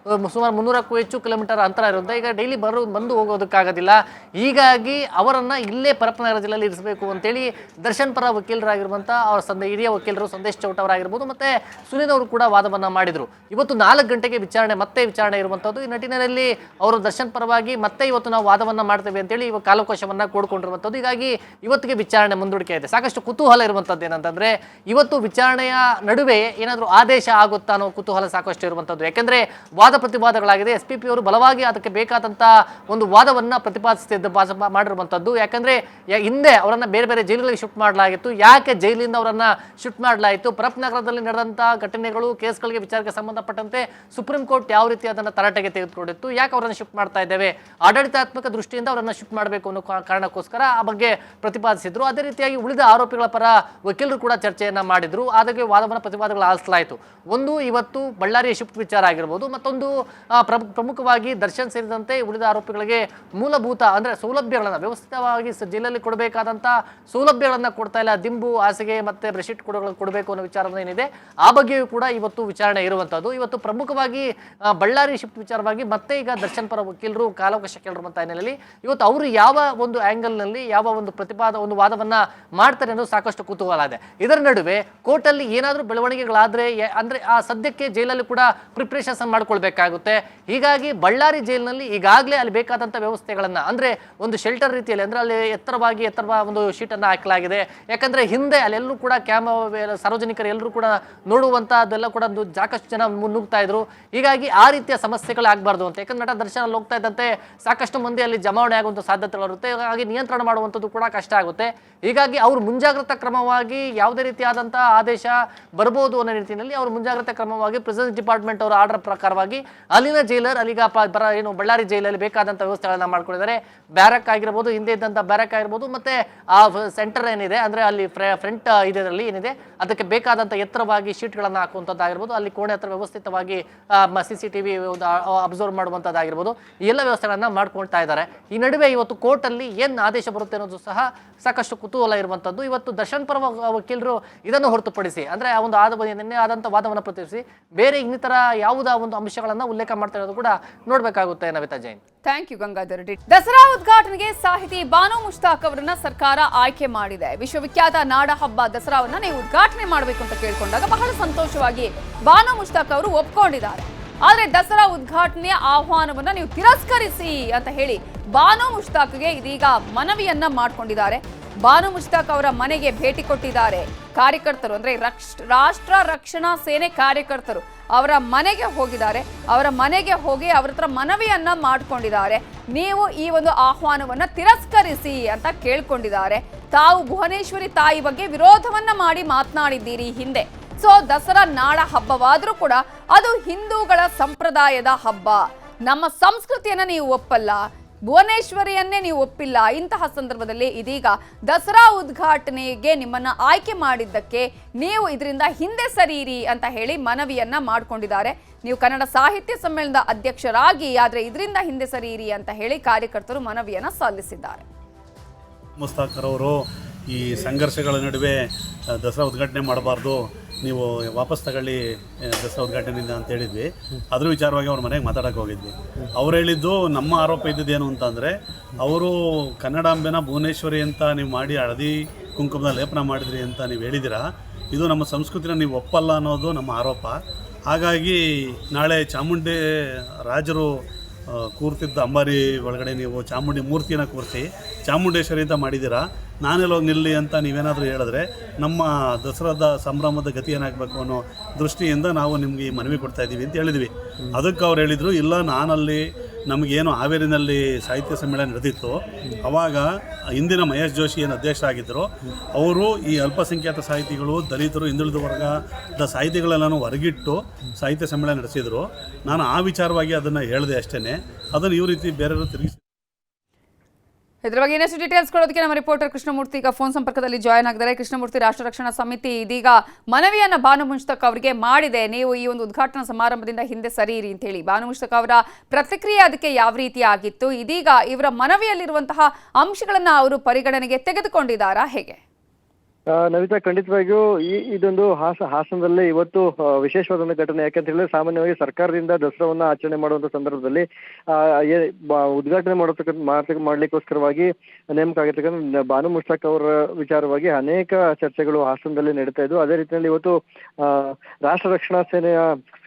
ಸುಮಾರು 300ಕ್ಕೂ ಹೆಚ್ಚು ಕಿಲೋಮೀಟರ್ ಅಂತರ ಇರುತ್ತೆ. ಈಗ ಡೈಲಿ ಬಂದು ಹೋಗೋದಕ್ಕಾಗೋದಿಲ್ಲ. ಹೀಗಾಗಿ ಅವರನ್ನು ಇಲ್ಲೇ ಪರಪ್ಪನಗರ ಜಿಲ್ಲೆಯಲ್ಲಿ ಇರಿಸಬೇಕು ಅಂತೇಳಿ ದರ್ಶನ್ ಪರ ವಕೀಲರಾಗಿರುವಂಥ ಅವರ ಹಿರಿಯ ವಕೀಲರು ಸಂದೇಶ್ ಚೌಟ್ ಅವರಾಗಿರ್ಬೋದು ಮತ್ತು ಸುನೀಲ್ ಅವರು ಕೂಡ ವಾದವನ್ನು ಮಾಡಿದರು. ಇವತ್ತು 4 ಗಂಟೆಗೆ ಮತ್ತೆ ವಿಚಾರಣೆ ಇರುವಂಥದ್ದು. ಈ ನಿಟ್ಟಿನಲ್ಲಿ ಅವರು ದರ್ಶನ್ ಪರವಾಗಿ ಮತ್ತೆ ಇವತ್ತು ನಾವು ವಾದವನ್ನು ಮಾಡ್ತೇವೆ ಅಂತೇಳಿ ಇವಾಗ ಕಾಲವಕಾಶವನ್ನು ಕೋಡ್ಕೊಂಡಿರುವಂಥದ್ದು. ಹೀಗಾಗಿ ಇವತ್ತಿಗೆ ವಿಚಾರಣೆ ಮುಂದೂಡಿಕೆ ಇದೆ. ಸಾಕಷ್ಟು ಕುತೂಹಲ ಇರುವಂಥದ್ದು ಏನಂತಂದರೆ, ಇವತ್ತು ವಿಚಾರಣೆಯ ನಡುವೆ ಏನಾದರೂ ಆದೇಶ ಆಗುತ್ತಾ ಅನ್ನೋ ಕುತೂಹಲ ಸಾಕಷ್ಟು ಇರುವಂಥದ್ದು. ಯಾಕೆಂದರೆ ವಾದ ಪ್ರತಿವಾದಗಳಾಗಿದೆ. SPP ಅವರು ಬಲವಾಗಿ ಅದಕ್ಕೆ ಬೇಕಾದಂಥ ಒಂದು ವಾದವನ್ನು ಮಾಡಿರುವಂಥದ್ದು. ಯಾಕಂದರೆ ಹಿಂದೆ ಅವರನ್ನು ಬೇರೆ ಬೇರೆ ಜೈಲುಗಳಿಗೆ ಶಿಫ್ಟ್ ಮಾಡಲಾಗಿತ್ತು. ಯಾಕೆ ಜೈಲಿಂದ ಅವರನ್ನು ಶಿಫ್ಟ್ ಮಾಡಲಾಯಿತು? ಪರಪ್ಪನಗರದಲ್ಲಿ ನಡೆದಂಥ ಘಟನೆಗಳು, ಕೇಸ್ಗಳಿಗೆ, ವಿಚಾರಕ್ಕೆ ಸಂಬಂಧಪಟ್ಟಂತೆ ಸುಪ್ರೀಂ ಕೋರ್ಟ್ ಯಾವ ರೀತಿ ಅದನ್ನು ತರಾಟೆಗೆ ತೆಗೆದುಕೊಂಡಿತ್ತು? ಯಾಕೆ ಅವರನ್ನು ಶಿಫ್ಟ್ ಮಾಡ್ತಾ ಇದ್ದೇವೆ? ಆಡಳಿತಾತ್ಮಕ ದೃಷ್ಟಿಯಿಂದ ಅವರನ್ನು ಶಿಫ್ಟ್ ಮಾಡಬೇಕು ಅನ್ನೋ ಕಾರಣಕ್ಕೋಸ್ಕರ ಆ ಬಗ್ಗೆ ಪ್ರತಿಪಾದಿಸಿದ್ರು. ಅದೇ ರೀತಿಯಾಗಿ ಉಳಿದ ಆರೋಪಿಗಳ ಪರ ವಕೀಲರು ಕೂಡ ಚರ್ಚೆಯನ್ನು ಮಾಡಿದ್ರು. ಅದಕ್ಕೆ ವಾದವನ್ನು ಪ್ರತಿವಾದಗಳು ಆಲಿಸಲಾಯಿತು. ಒಂದು, ಇವತ್ತು ಬಳ್ಳಾರಿಯ ಶಿಫ್ಟ್ ವಿಚಾರ ಆಗಿರ್ಬೋದು. ಮತ್ತೊಂದು, ಪ್ರಮುಖವಾಗಿ ದರ್ಶನ್ ಸೇರಿದಂತೆ ಉಳಿದ ಆರೋಪಿಗಳಿಗೆ ಮೂಲಭೂತ ಅಂದರೆ ಸೌಲಭ್ಯಗಳನ್ನು ವ್ಯವಸ್ಥಿತವಾಗಿ ಜೈಲಲ್ಲಿ ಕೊಡಬೇಕಾದಂಥ ಸೌಲಭ್ಯಗಳನ್ನು ಕೊಡ್ತಾ ಇಲ್ಲ. ದಿಂಬು, ಹಾಸಿಗೆ ಮತ್ತು ಬ್ರೆಡ್ಶೀಟ್ ಕೊಡಬೇಕು ಅನ್ನೋ ವಿಚಾರವನ್ನು ಏನಿದೆ ಆ ಬಗ್ಗೆಯೂ ಕೂಡ ಇವತ್ತು ವಿಚಾರಣೆ ಇರುವಂಥದ್ದು. ಇವತ್ತು ಪ್ರಮುಖವಾಗಿ ಬಳ್ಳಾರಿ ಶಿಫ್ಟ್ ವಿಚಾರವಾಗಿ ಮತ್ತೆ ಈಗ ದರ್ಶನ್ ಪರ ವಕೀಲರು ಕಾಲಾವಕಾಶ ಕೇಳಿರುವಂಥ ಹಿನ್ನೆಲೆಯಲ್ಲಿ ಇವತ್ತು ಅವರು ಯಾವ ಒಂದು ಆ್ಯಂಗಲ್ನಲ್ಲಿ ಯಾವ ಒಂದು ಒಂದು ವಾದವನ್ನು ಮಾಡ್ತಾರೆ ಅನ್ನೋದು ಸಾಕಷ್ಟು ಕುತೂಹಲ ಇದೆ. ಇದರ ನಡುವೆ ಕೋರ್ಟಲ್ಲಿ ಏನಾದರೂ ಬೆಳವಣಿಗೆಗಳಾದರೆ ಅಂದರೆ ಆ ಸದ್ಯಕ್ಕೆ ಜೈಲಲ್ಲಿ ಕೂಡ ಪ್ರಿಪ್ರೇಷನ್ಸ್ ಮಾಡ್ಕೊಳ್ಬೇಕಾಗುತ್ತೆ. ಹೀಗಾಗಿ ಬಳ್ಳಾರಿ ಜೈಲಿನಲ್ಲಿ ಈಗಾಗಲೇ ಅಲ್ಲಿ ಬೇಕಾದಂಥ ವ್ಯವಸ್ಥೆಗಳನ್ನು ಅಂದರೆ ಒಂದು ಶೆಲ್ಟರ್ ರೀತಿಯಲ್ಲಿ ಅಂದರೆ ಅಲ್ಲಿ ಎತ್ತರವಾಗಿ ಒಂದು ಶೀಟನ್ನು ಹಾಕಲಾಗಿದೆ. ಯಾಕಂದರೆ ಹಿಂದೆ ಅಲ್ಲೆಲ್ಲರೂ ಕೂಡ ಸಾರ್ವಜನಿಕರು ಎಲ್ಲರೂ ಕೂಡ ನೋಡುವಂಥದ್ದೆಲ್ಲ ಕೂಡ ಸಾಕಷ್ಟು ಜನ ಮುನ್ನುಗ್ತಾ ಇದ್ರು. ಹೀಗಾಗಿ ಆ ರೀತಿಯ ಸಮಸ್ಯೆಗಳಾಗಬಾರ್ದು ಅಂತ. ಯಾಕಂದ್ರೆ ನಟ ದರ್ಶನ ಅಲ್ಲಿ ಹೋಗ್ತಾ ಇದ್ದಂತೆ ಸಾಕಷ್ಟು ಮಂದಿ ಅಲ್ಲಿ ಜಮಾವಣೆ ಆಗುವಂಥ ಸಾಧ್ಯತೆಗಳಿರುತ್ತೆ. ಹಾಗಾಗಿ ನಿಯಂತ್ರಣ ಮಾಡುವಂಥದ್ದು ಕೂಡ ಕಷ್ಟ ಆಗುತ್ತೆ. ಹೀಗಾಗಿ ಅವರು ಮುಂಜಾಗ್ರತಾ ಕ್ರಮವಾಗಿ ಯಾವುದೇ ರೀತಿಯಾದಂಥ ಆದೇಶ ಬರ್ಬೋದು ಅನ್ನೋ ರೀತಿಯಲ್ಲಿ ಅವರು ಮುಂಜಾಗ್ರತಾ ಕ್ರಮವಾಗಿ ಪ್ರಿಸನ್ಸ್ ಡಿಪಾರ್ಟ್ಮೆಂಟ್ ಅವರ ಆರ್ಡರ್ ಪ್ರಕಾರವಾಗಿ ಅಲ್ಲಿನ ಜೈಲರ್ ಅಲ್ಲಿಗ ಬಳ್ಳಾರಿ ಜೈಲಲ್ಲಿ ಬೇಕಾದಂಥ ವ್ಯವಸ್ಥೆಗಳನ್ನ ಮಾಡ್ಕೊಂಡಿದ್ದಾರೆ. ಬ್ಯಾರಕ್ ಆಗಿರ್ಬೋದು, ಹಿಂದೆ ಇದ್ದಂಥ ಬ್ಯಾರಕ್ ಆಗಿರ್ಬೋದು, ಮತ್ತು ಆ ಸೆಂಟರ್ ಏನಿದೆ ಅಂದರೆ ಅಲ್ಲಿ ಫ್ರಂಟ್ ಇದರಲ್ಲಿ ಏನಿದೆ ಅದಕ್ಕೆ ಬೇಕಾದಂಥ ಎತ್ತರವಾಗಿ ಶೀಟ್ಗಳನ್ನು ಹಾಕುವಂಥದ್ದಾಗಿರ್ಬೋದು, ಅಲ್ಲಿ ಕೋಣೆ ಹತ್ರ ವ್ಯವಸ್ಥಿತವಾಗಿ CCTV ಅಬ್ಸರ್ವ್ ಮಾಡುವಂಥದ್ದಾಗಿರ್ಬೋದು, ಈ ಎಲ್ಲ ವ್ಯವಸ್ಥೆಗಳನ್ನು ಮಾಡ್ಕೊಳ್ತಾ ಇದ್ದಾರೆ. ಈ ನಡುವೆ ಇವತ್ತು ಕೋರ್ಟಲ್ಲಿ ಏನು ಆದೇಶ ಬರುತ್ತೆ ಅನ್ನೋದು ಸಹ ಸಾಕಷ್ಟು ಕುತೂಹಲ ಇರುವಂಥದ್ದು. ಇವತ್ತು ದರ್ಶನ್ ಪರ ವಕೀಲರು ಇದನ್ನು ಹೊರತುಪಡಿಸಿ ಅಂದರೆ ಆ ಒಂದು ನಿನ್ನೆ ಆದಂಥ ವಾದವನ್ನು ಪ್ರತಿನಿಧಿಸಿ ಬೇರೆ ಇನ್ನಿತರ ಯಾವುದೋ ಒಂದು ಅಂಶಗಳನ್ನು ಉಲ್ಲೇಖ ಮಾಡ್ತಾ ಇರೋದು ಕೂಡ ನೋಡಬೇಕಾಗುತ್ತೆ. ನವಿತಾ ಜೈನ್. Thank you Gangadhar Reddy. ದಸರಾ ಉದ್ಘಾಟನೆಗೆ ಸಾಹಿತಿ ಬಾನು ಮುಷ್ತಾಕ್ ಅವರನ್ನ ಸರ್ಕಾರ ಆಯ್ಕೆ ಮಾಡಿದೆ. ವಿಶ್ವವಿಖ್ಯಾತ ನಾಡ ಹಬ್ಬ ದಸರಾವನ್ನ ನೀವು ಉದ್ಘಾಟನೆ ಮಾಡಬೇಕು ಅಂತ ಕೇಳ್ಕೊಂಡಾಗ ಬಹಳ ಸಂತೋಷವಾಗಿ ಬಾನು ಮುಷ್ತಾಕ್ ಅವರು ಒಪ್ಕೊಂಡಿದ್ದಾರೆ. ಆದ್ರೆ ದಸರಾ ಉದ್ಘಾಟನೆಯ ಆಹ್ವಾನವನ್ನ ನೀವು ತಿರಸ್ಕರಿಸಿ ಅಂತ ಹೇಳಿ ಬಾನು ಮುಷ್ತಾಕ್ಗೆ ಇದೀಗ ಮನವಿಯನ್ನ ಮಾಡ್ಕೊಂಡಿದ್ದಾರೆ. ಬಾನು ಮುಷ್ತಾಕ್ ಅವರ ಮನೆಗೆ ಭೇಟಿ ಕೊಟ್ಟಿದ್ದಾರೆ ಕಾರ್ಯಕರ್ತರು, ಅಂದ್ರೆ ರಾಷ್ಟ್ರ ರಕ್ಷಣಾ ಸೇನೆ ಕಾರ್ಯಕರ್ತರು ಅವರ ಮನೆಗೆ ಹೋಗಿದ್ದಾರೆ. ಅವರ ಮನೆಗೆ ಹೋಗಿ ಅವ್ರ ಹತ್ರ ಮನವಿಯನ್ನ ಮಾಡ್ಕೊಂಡಿದ್ದಾರೆ. ನೀವು ಈ ಒಂದು ಆಹ್ವಾನವನ್ನ ತಿರಸ್ಕರಿಸಿ ಅಂತ ಕೇಳ್ಕೊಂಡಿದ್ದಾರೆ. ತಾವು ಭುವನೇಶ್ವರಿ ತಾಯಿ ಬಗ್ಗೆ ವಿರೋಧವನ್ನ ಮಾಡಿ ಮಾತನಾಡಿದ್ದೀರಿ ಹಿಂದೆ. ಸೊ ದಸರಾ ನಾಡ ಹಬ್ಬವಾದ್ರೂ ಕೂಡ ಅದು ಹಿಂದೂಗಳ ಸಂಪ್ರದಾಯದ ಹಬ್ಬ. ನಮ್ಮ ಸಂಸ್ಕೃತಿಯನ್ನ ನೀವು ಒಪ್ಪಲ್ಲ, ಭುವನೇಶ್ವರಿಯನ್ನೇ ನೀವು ಒಪ್ಪಿಲ್ಲ. ಇಂತಹ ಸಂದರ್ಭದಲ್ಲಿ ಇದೀಗ ದಸರಾ ಉದ್ಘಾಟನೆಗೆ ನಿಮ್ಮನ್ನ ಆಯ್ಕೆ ಮಾಡಿದ್ದಕ್ಕೆ ನೀವು ಇದರಿಂದ ಹಿಂದೆ ಸರಿಯಿರಿ ಅಂತ ಹೇಳಿ ಮನವಿಯನ್ನ ಮಾಡ್ಕೊಂಡಿದ್ದಾರೆ. ನೀವು ಕನ್ನಡ ಸಾಹಿತ್ಯ ಸಮ್ಮೇಳನದ ಅಧ್ಯಕ್ಷರಾಗಿ ಆದ್ರೆ ಇದರಿಂದ ಹಿಂದೆ ಸರಿಯಿರಿ ಅಂತ ಹೇಳಿ ಕಾರ್ಯಕರ್ತರು ಮನವಿಯನ್ನ ಸಲ್ಲಿಸಿದ್ದಾರೆ. ಮುಸ್ತಾಕರ್ ಅವರು ಈ ಸಂಘರ್ಷಗಳ ನಡುವೆ ದಸರಾ ಉದ್ಘಾಟನೆ ಮಾಡಬಾರ್ದು, ನೀವು ವಾಪಸ್ ತಗೊಳ್ಳಿ ದಸರಾ ಉದ್ಘಾಟನೆಯಿಂದ ಅಂತ ಹೇಳಿದ್ವಿ. ಅದ್ರ ವಿಚಾರವಾಗಿ ಅವ್ರ ಮನೆಗೆ ಮಾತಾಡೋಕೆ ಹೋಗಿದ್ವಿ. ಅವ್ರು ಹೇಳಿದ್ದು, ನಮ್ಮ ಆರೋಪ ಇದ್ದಿದ್ದೇನು ಅಂತಂದರೆ, ಅವರು ಕನ್ನಡಾಂಬೆನ ಭುವನೇಶ್ವರಿ ಅಂತ ನೀವು ಮಾಡಿ ಹಳದಿ ಕುಂಕುಮದ ಲೇಪನ ಮಾಡಿದ್ರಿ ಅಂತ ನೀವು ಹೇಳಿದ್ದೀರಾ. ಇದು ನಮ್ಮ ಸಂಸ್ಕೃತಿನ ನೀವು ಒಪ್ಪಲ್ಲ ಅನ್ನೋದು ನಮ್ಮ ಆರೋಪ. ಹಾಗಾಗಿ ನಾಳೆ ಚಾಮುಂಡಿ ರಾಜರು ಕೂರ್ತಿದ್ದ ಅಂಬಾರಿ ಒಳಗಡೆ ನೀವು ಚಾಮುಂಡಿ ಮೂರ್ತಿಯನ್ನು ಕೂರಿಸಿ ಚಾಮುಂಡೇಶ್ವರಿ ಅಂತ ಮಾಡಿದ್ದೀರಾ, ನಾನೆಲ್ಲೋಗಿ ನಿಲ್ಲಿ ಅಂತ ನೀವೇನಾದರೂ ಹೇಳಿದ್ರೆ ನಮ್ಮ ದಸರಾದ ಸಂಭ್ರಮದ ಗತಿ ಏನಾಗಬೇಕು ಅನ್ನೋ ದೃಷ್ಟಿಯಿಂದ ನಾವು ನಿಮಗೆ ಈ ಮನವಿ ಕೊಡ್ತಾ ಇದ್ದೀವಿ ಅಂತ ಹೇಳಿದ್ವಿ. ಅದಕ್ಕೆ ಅವ್ರು ಹೇಳಿದರು, ಇಲ್ಲ ನಾನಲ್ಲಿ ನಮಗೇನು ಹಾವೇರಿನಲ್ಲಿ ಸಾಹಿತ್ಯ ಸಮ್ಮೇಳನ ನಡೆದಿತ್ತು, ಆವಾಗ ಇಂದಿನ ಮಹೇಶ್ ಜೋಶಿ ಏನು ಅಧ್ಯಕ್ಷರಾಗಿದ್ದರು, ಅವರು ಈ ಅಲ್ಪಸಂಖ್ಯಾತ ಸಾಹಿತಿಗಳು, ದಲಿತರು, ಹಿಂದುಳಿದ ವರ್ಗದ ಸಾಹಿತಿಗಳೆಲ್ಲನೂ ಹೊರಗಿಟ್ಟು ಸಾಹಿತ್ಯ ಸಮ್ಮೇಳನ ನಡೆಸಿದರು. ನಾನು ಆ ವಿಚಾರವಾಗಿ ಅದನ್ನು ಹೇಳಿದೆ ಅಷ್ಟೇ. ಅದನ್ನು ಈ ರೀತಿ ಬೇರೆಯವರು ತಿರುಗಿಸಿ ಇದ್ರ ಬಗ್ಗೆ ಇನ್ನಷ್ಟು ಡೀಟೇಲ್ಸ್ ಕೊಡೋದಕ್ಕೆ ನಮ್ಮ ರಿಪೋರ್ಟರ್ ಕೃಷ್ಣಮೂರ್ತಿ ಈಗ ಫೋನ್ ಸಂಪರ್ಕದಲ್ಲಿ ಜಾಯ್ನ್ ಆಗಿದ್ದಾರೆ. ಕೃಷ್ಣಮೂರ್ತಿ, ರಾಷ್ಟ್ರ ರಕ್ಷಣಾ ಸಮಿತಿ ಇದೀಗ ಮನವಿಯನ್ನ ಬಾನು ಮುಷ್ತಾಕ್ ಅವರಿಗೆ ಮಾಡಿದೆ, ನೀವು ಈ ಒಂದು ಉದ್ಘಾಟನಾ ಸಮಾರಂಭದಿಂದ ಹಿಂದೆ ಸರಿಯಿರಿ ಅಂತ ಹೇಳಿ. ಬಾನು ಮುಷ್ತಾಕ್ ಅವರ ಪ್ರತಿಕ್ರಿಯೆ ಅದಕ್ಕೆ ಯಾವ ರೀತಿ ಆಗಿತ್ತು? ಇದೀಗ ಇವರ ಮನವಿಯಲ್ಲಿರುವಂತಹ ಅಂಶಗಳನ್ನ ಅವರು ಪರಿಗಣನೆಗೆ ತೆಗೆದುಕೊಂಡಿದ್ದಾರಾ, ಹೇಗೆ? ನವಿತಾ, ಖಂಡಿತವಾಗಿಯೂ ಇದೊಂದು ಹಾಸನದಲ್ಲಿ ಇವತ್ತು ವಿಶೇಷವಾದ ಘಟನೆ. ಯಾಕಂತ ಹೇಳಿದ್ರೆ ಸಾಮಾನ್ಯವಾಗಿ ಸರ್ಕಾರದಿಂದ ದಸರಾವನ್ನ ಆಚರಣೆ ಮಾಡುವಂತ ಸಂದರ್ಭದಲ್ಲಿ ಉದ್ಘಾಟನೆ ಮಾಡ್ಲಿಕ್ಕೋಸ್ಕರವಾಗಿ ನೇಮಕ ಆಗಿರ್ತಕ್ಕಂಥ ಬಾನು ಮುಷ್ತಾಕ್ ಅವರ ವಿಚಾರವಾಗಿ ಅನೇಕ ಚರ್ಚೆಗಳು ಹಾಸನದಲ್ಲಿ ನಡೀತಾ ಇದ್ವು. ಅದೇ ರೀತಿಯಲ್ಲಿ ಇವತ್ತು ರಾಷ್ಟ್ರ ರಕ್ಷಣಾ ಸೇನೆಯ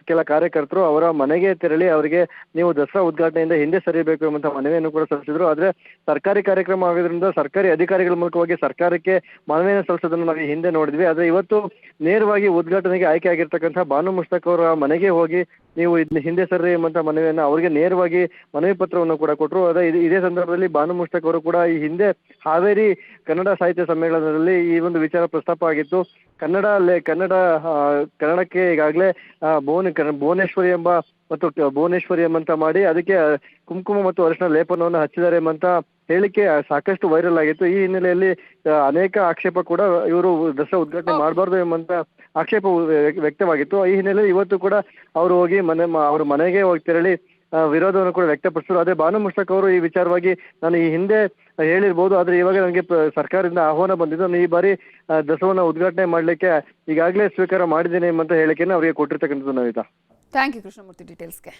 ಕೆಲ ಕಾರ್ಯಕರ್ತರು ಅವರ ಮನೆಗೆ ತೆರಳಿ ಅವರಿಗೆ ನೀವು ದಸರಾ ಉದ್ಘಾಟನೆಯಿಂದ ಹಿಂದೆ ಸರಿಯಬೇಕು ಎಂಬಂತ ಮನವಿಯನ್ನು ಕೂಡ ಸಲ್ಲಿಸಿದ್ರು. ಆದ್ರೆ ಸರ್ಕಾರಿ ಕಾರ್ಯಕ್ರಮ ಆಗೋದ್ರಿಂದ ಸರ್ಕಾರಿ ಅಧಿಕಾರಿಗಳ ಮೂಲಕವಾಗಿ ಸರ್ಕಾರಕ್ಕೆ ಮನವಿಯನ್ನು ಸಲ್ಲಿಸೋದನ್ನು ನಾವು ಹಿಂದೆ ನೋಡಿದ್ವಿ. ಆದ್ರೆ ಇವತ್ತು ನೇರವಾಗಿ ಉದ್ಘಾಟನೆಗೆ ಆಯ್ಕೆ ಆಗಿರ್ತಕ್ಕಂಥ ಬಾನು ಮುಷ್ತಾಕ್ ಅವರ ಮನೆಗೆ ಹೋಗಿ ನೀವು ಇದನ್ನ ಹಿಂದೆ ಸರಿ ಎಂಬಂತ ಮನವಿಯನ್ನು ಅವರಿಗೆ ನೇರವಾಗಿ ಮನವಿ ಪತ್ರವನ್ನು ಕೂಡ ಕೊಟ್ಟರು. ಅದೇ ಇದೇ ಸಂದರ್ಭದಲ್ಲಿ ಬಾನು ಮುಷ್ತಾಕ್ ಅವರು ಕೂಡ ಈ ಹಿಂದೆ ಹಾವೇರಿ ಕನ್ನಡ ಸಾಹಿತ್ಯ ಸಮ್ಮೇಳನದಲ್ಲಿ ಈ ಒಂದು ವಿಚಾರ ಪ್ರಸ್ತಾಪ ಆಗಿತ್ತು. ಕನ್ನಡಕ್ಕೆ ಈಗಾಗಲೇ ಭುವನೇಶ್ವರಿ ಎಂಬಂತ ಮಾಡಿ ಅದಕ್ಕೆ ಕುಂಕುಮ ಮತ್ತು ಅರಿಶಿನ ಲೇಪನವನ್ನು ಹಚ್ಚಿದ್ದಾರೆ ಎಂಬಂತ ಹೇಳಿಕೆ ಸಾಕಷ್ಟು ವೈರಲ್ ಆಗಿತ್ತು. ಈ ಹಿನ್ನೆಲೆಯಲ್ಲಿ ಅನೇಕ ಆಕ್ಷೇಪ ಕೂಡ ಇವರು ದಸರಾ ಉದ್ಘಾಟನೆ ಮಾಡಬಾರ್ದು ಎಂಬಂತ ಆಕ್ಷೇಪ ವ್ಯಕ್ತವಾಗಿತ್ತು. ಈ ಹಿನ್ನೆಲೆಯಲ್ಲಿ ಇವತ್ತು ಕೂಡ ಅವರು ಹೋಗಿ ಅವ್ರ ಮನೆಗೆ ಹೋಗಿ ತೆರಳಿ ವಿರೋಧವನ್ನು ಕೂಡ ವ್ಯಕ್ತಪಡಿಸಿದ್ರು. ಅದೇ ಬಾನು ಮುಷ್ತಾಕ್ ಅವರು ಈ ವಿಚಾರವಾಗಿ ನಾನು ಈ ಹಿಂದೆ ಹೇಳಿರ್ಬೋದು, ಆದ್ರೆ ಇವಾಗ ನನಗೆ ಸರ್ಕಾರದಿಂದ ಆಹ್ವಾನ ಬಂದಿದ್ದು, ನಾನು ಈ ಬಾರಿ ದಸರಾವನ್ನ ಉದ್ಘಾಟನೆ ಮಾಡ್ಲಿಕ್ಕೆ ಈಗಾಗಲೇ ಸ್ವೀಕಾರ ಮಾಡಿದ್ದೇನೆ ಎಂಬಂತ ಹೇಳಿಕೆಯನ್ನು ಅವರಿಗೆ ಕೊಟ್ಟಿರ್ತಕ್ಕಂಥದ್ದು. Navita, thank you Krishnamurthy ಡೀಟೇಲ್ಸ್ಗೆ.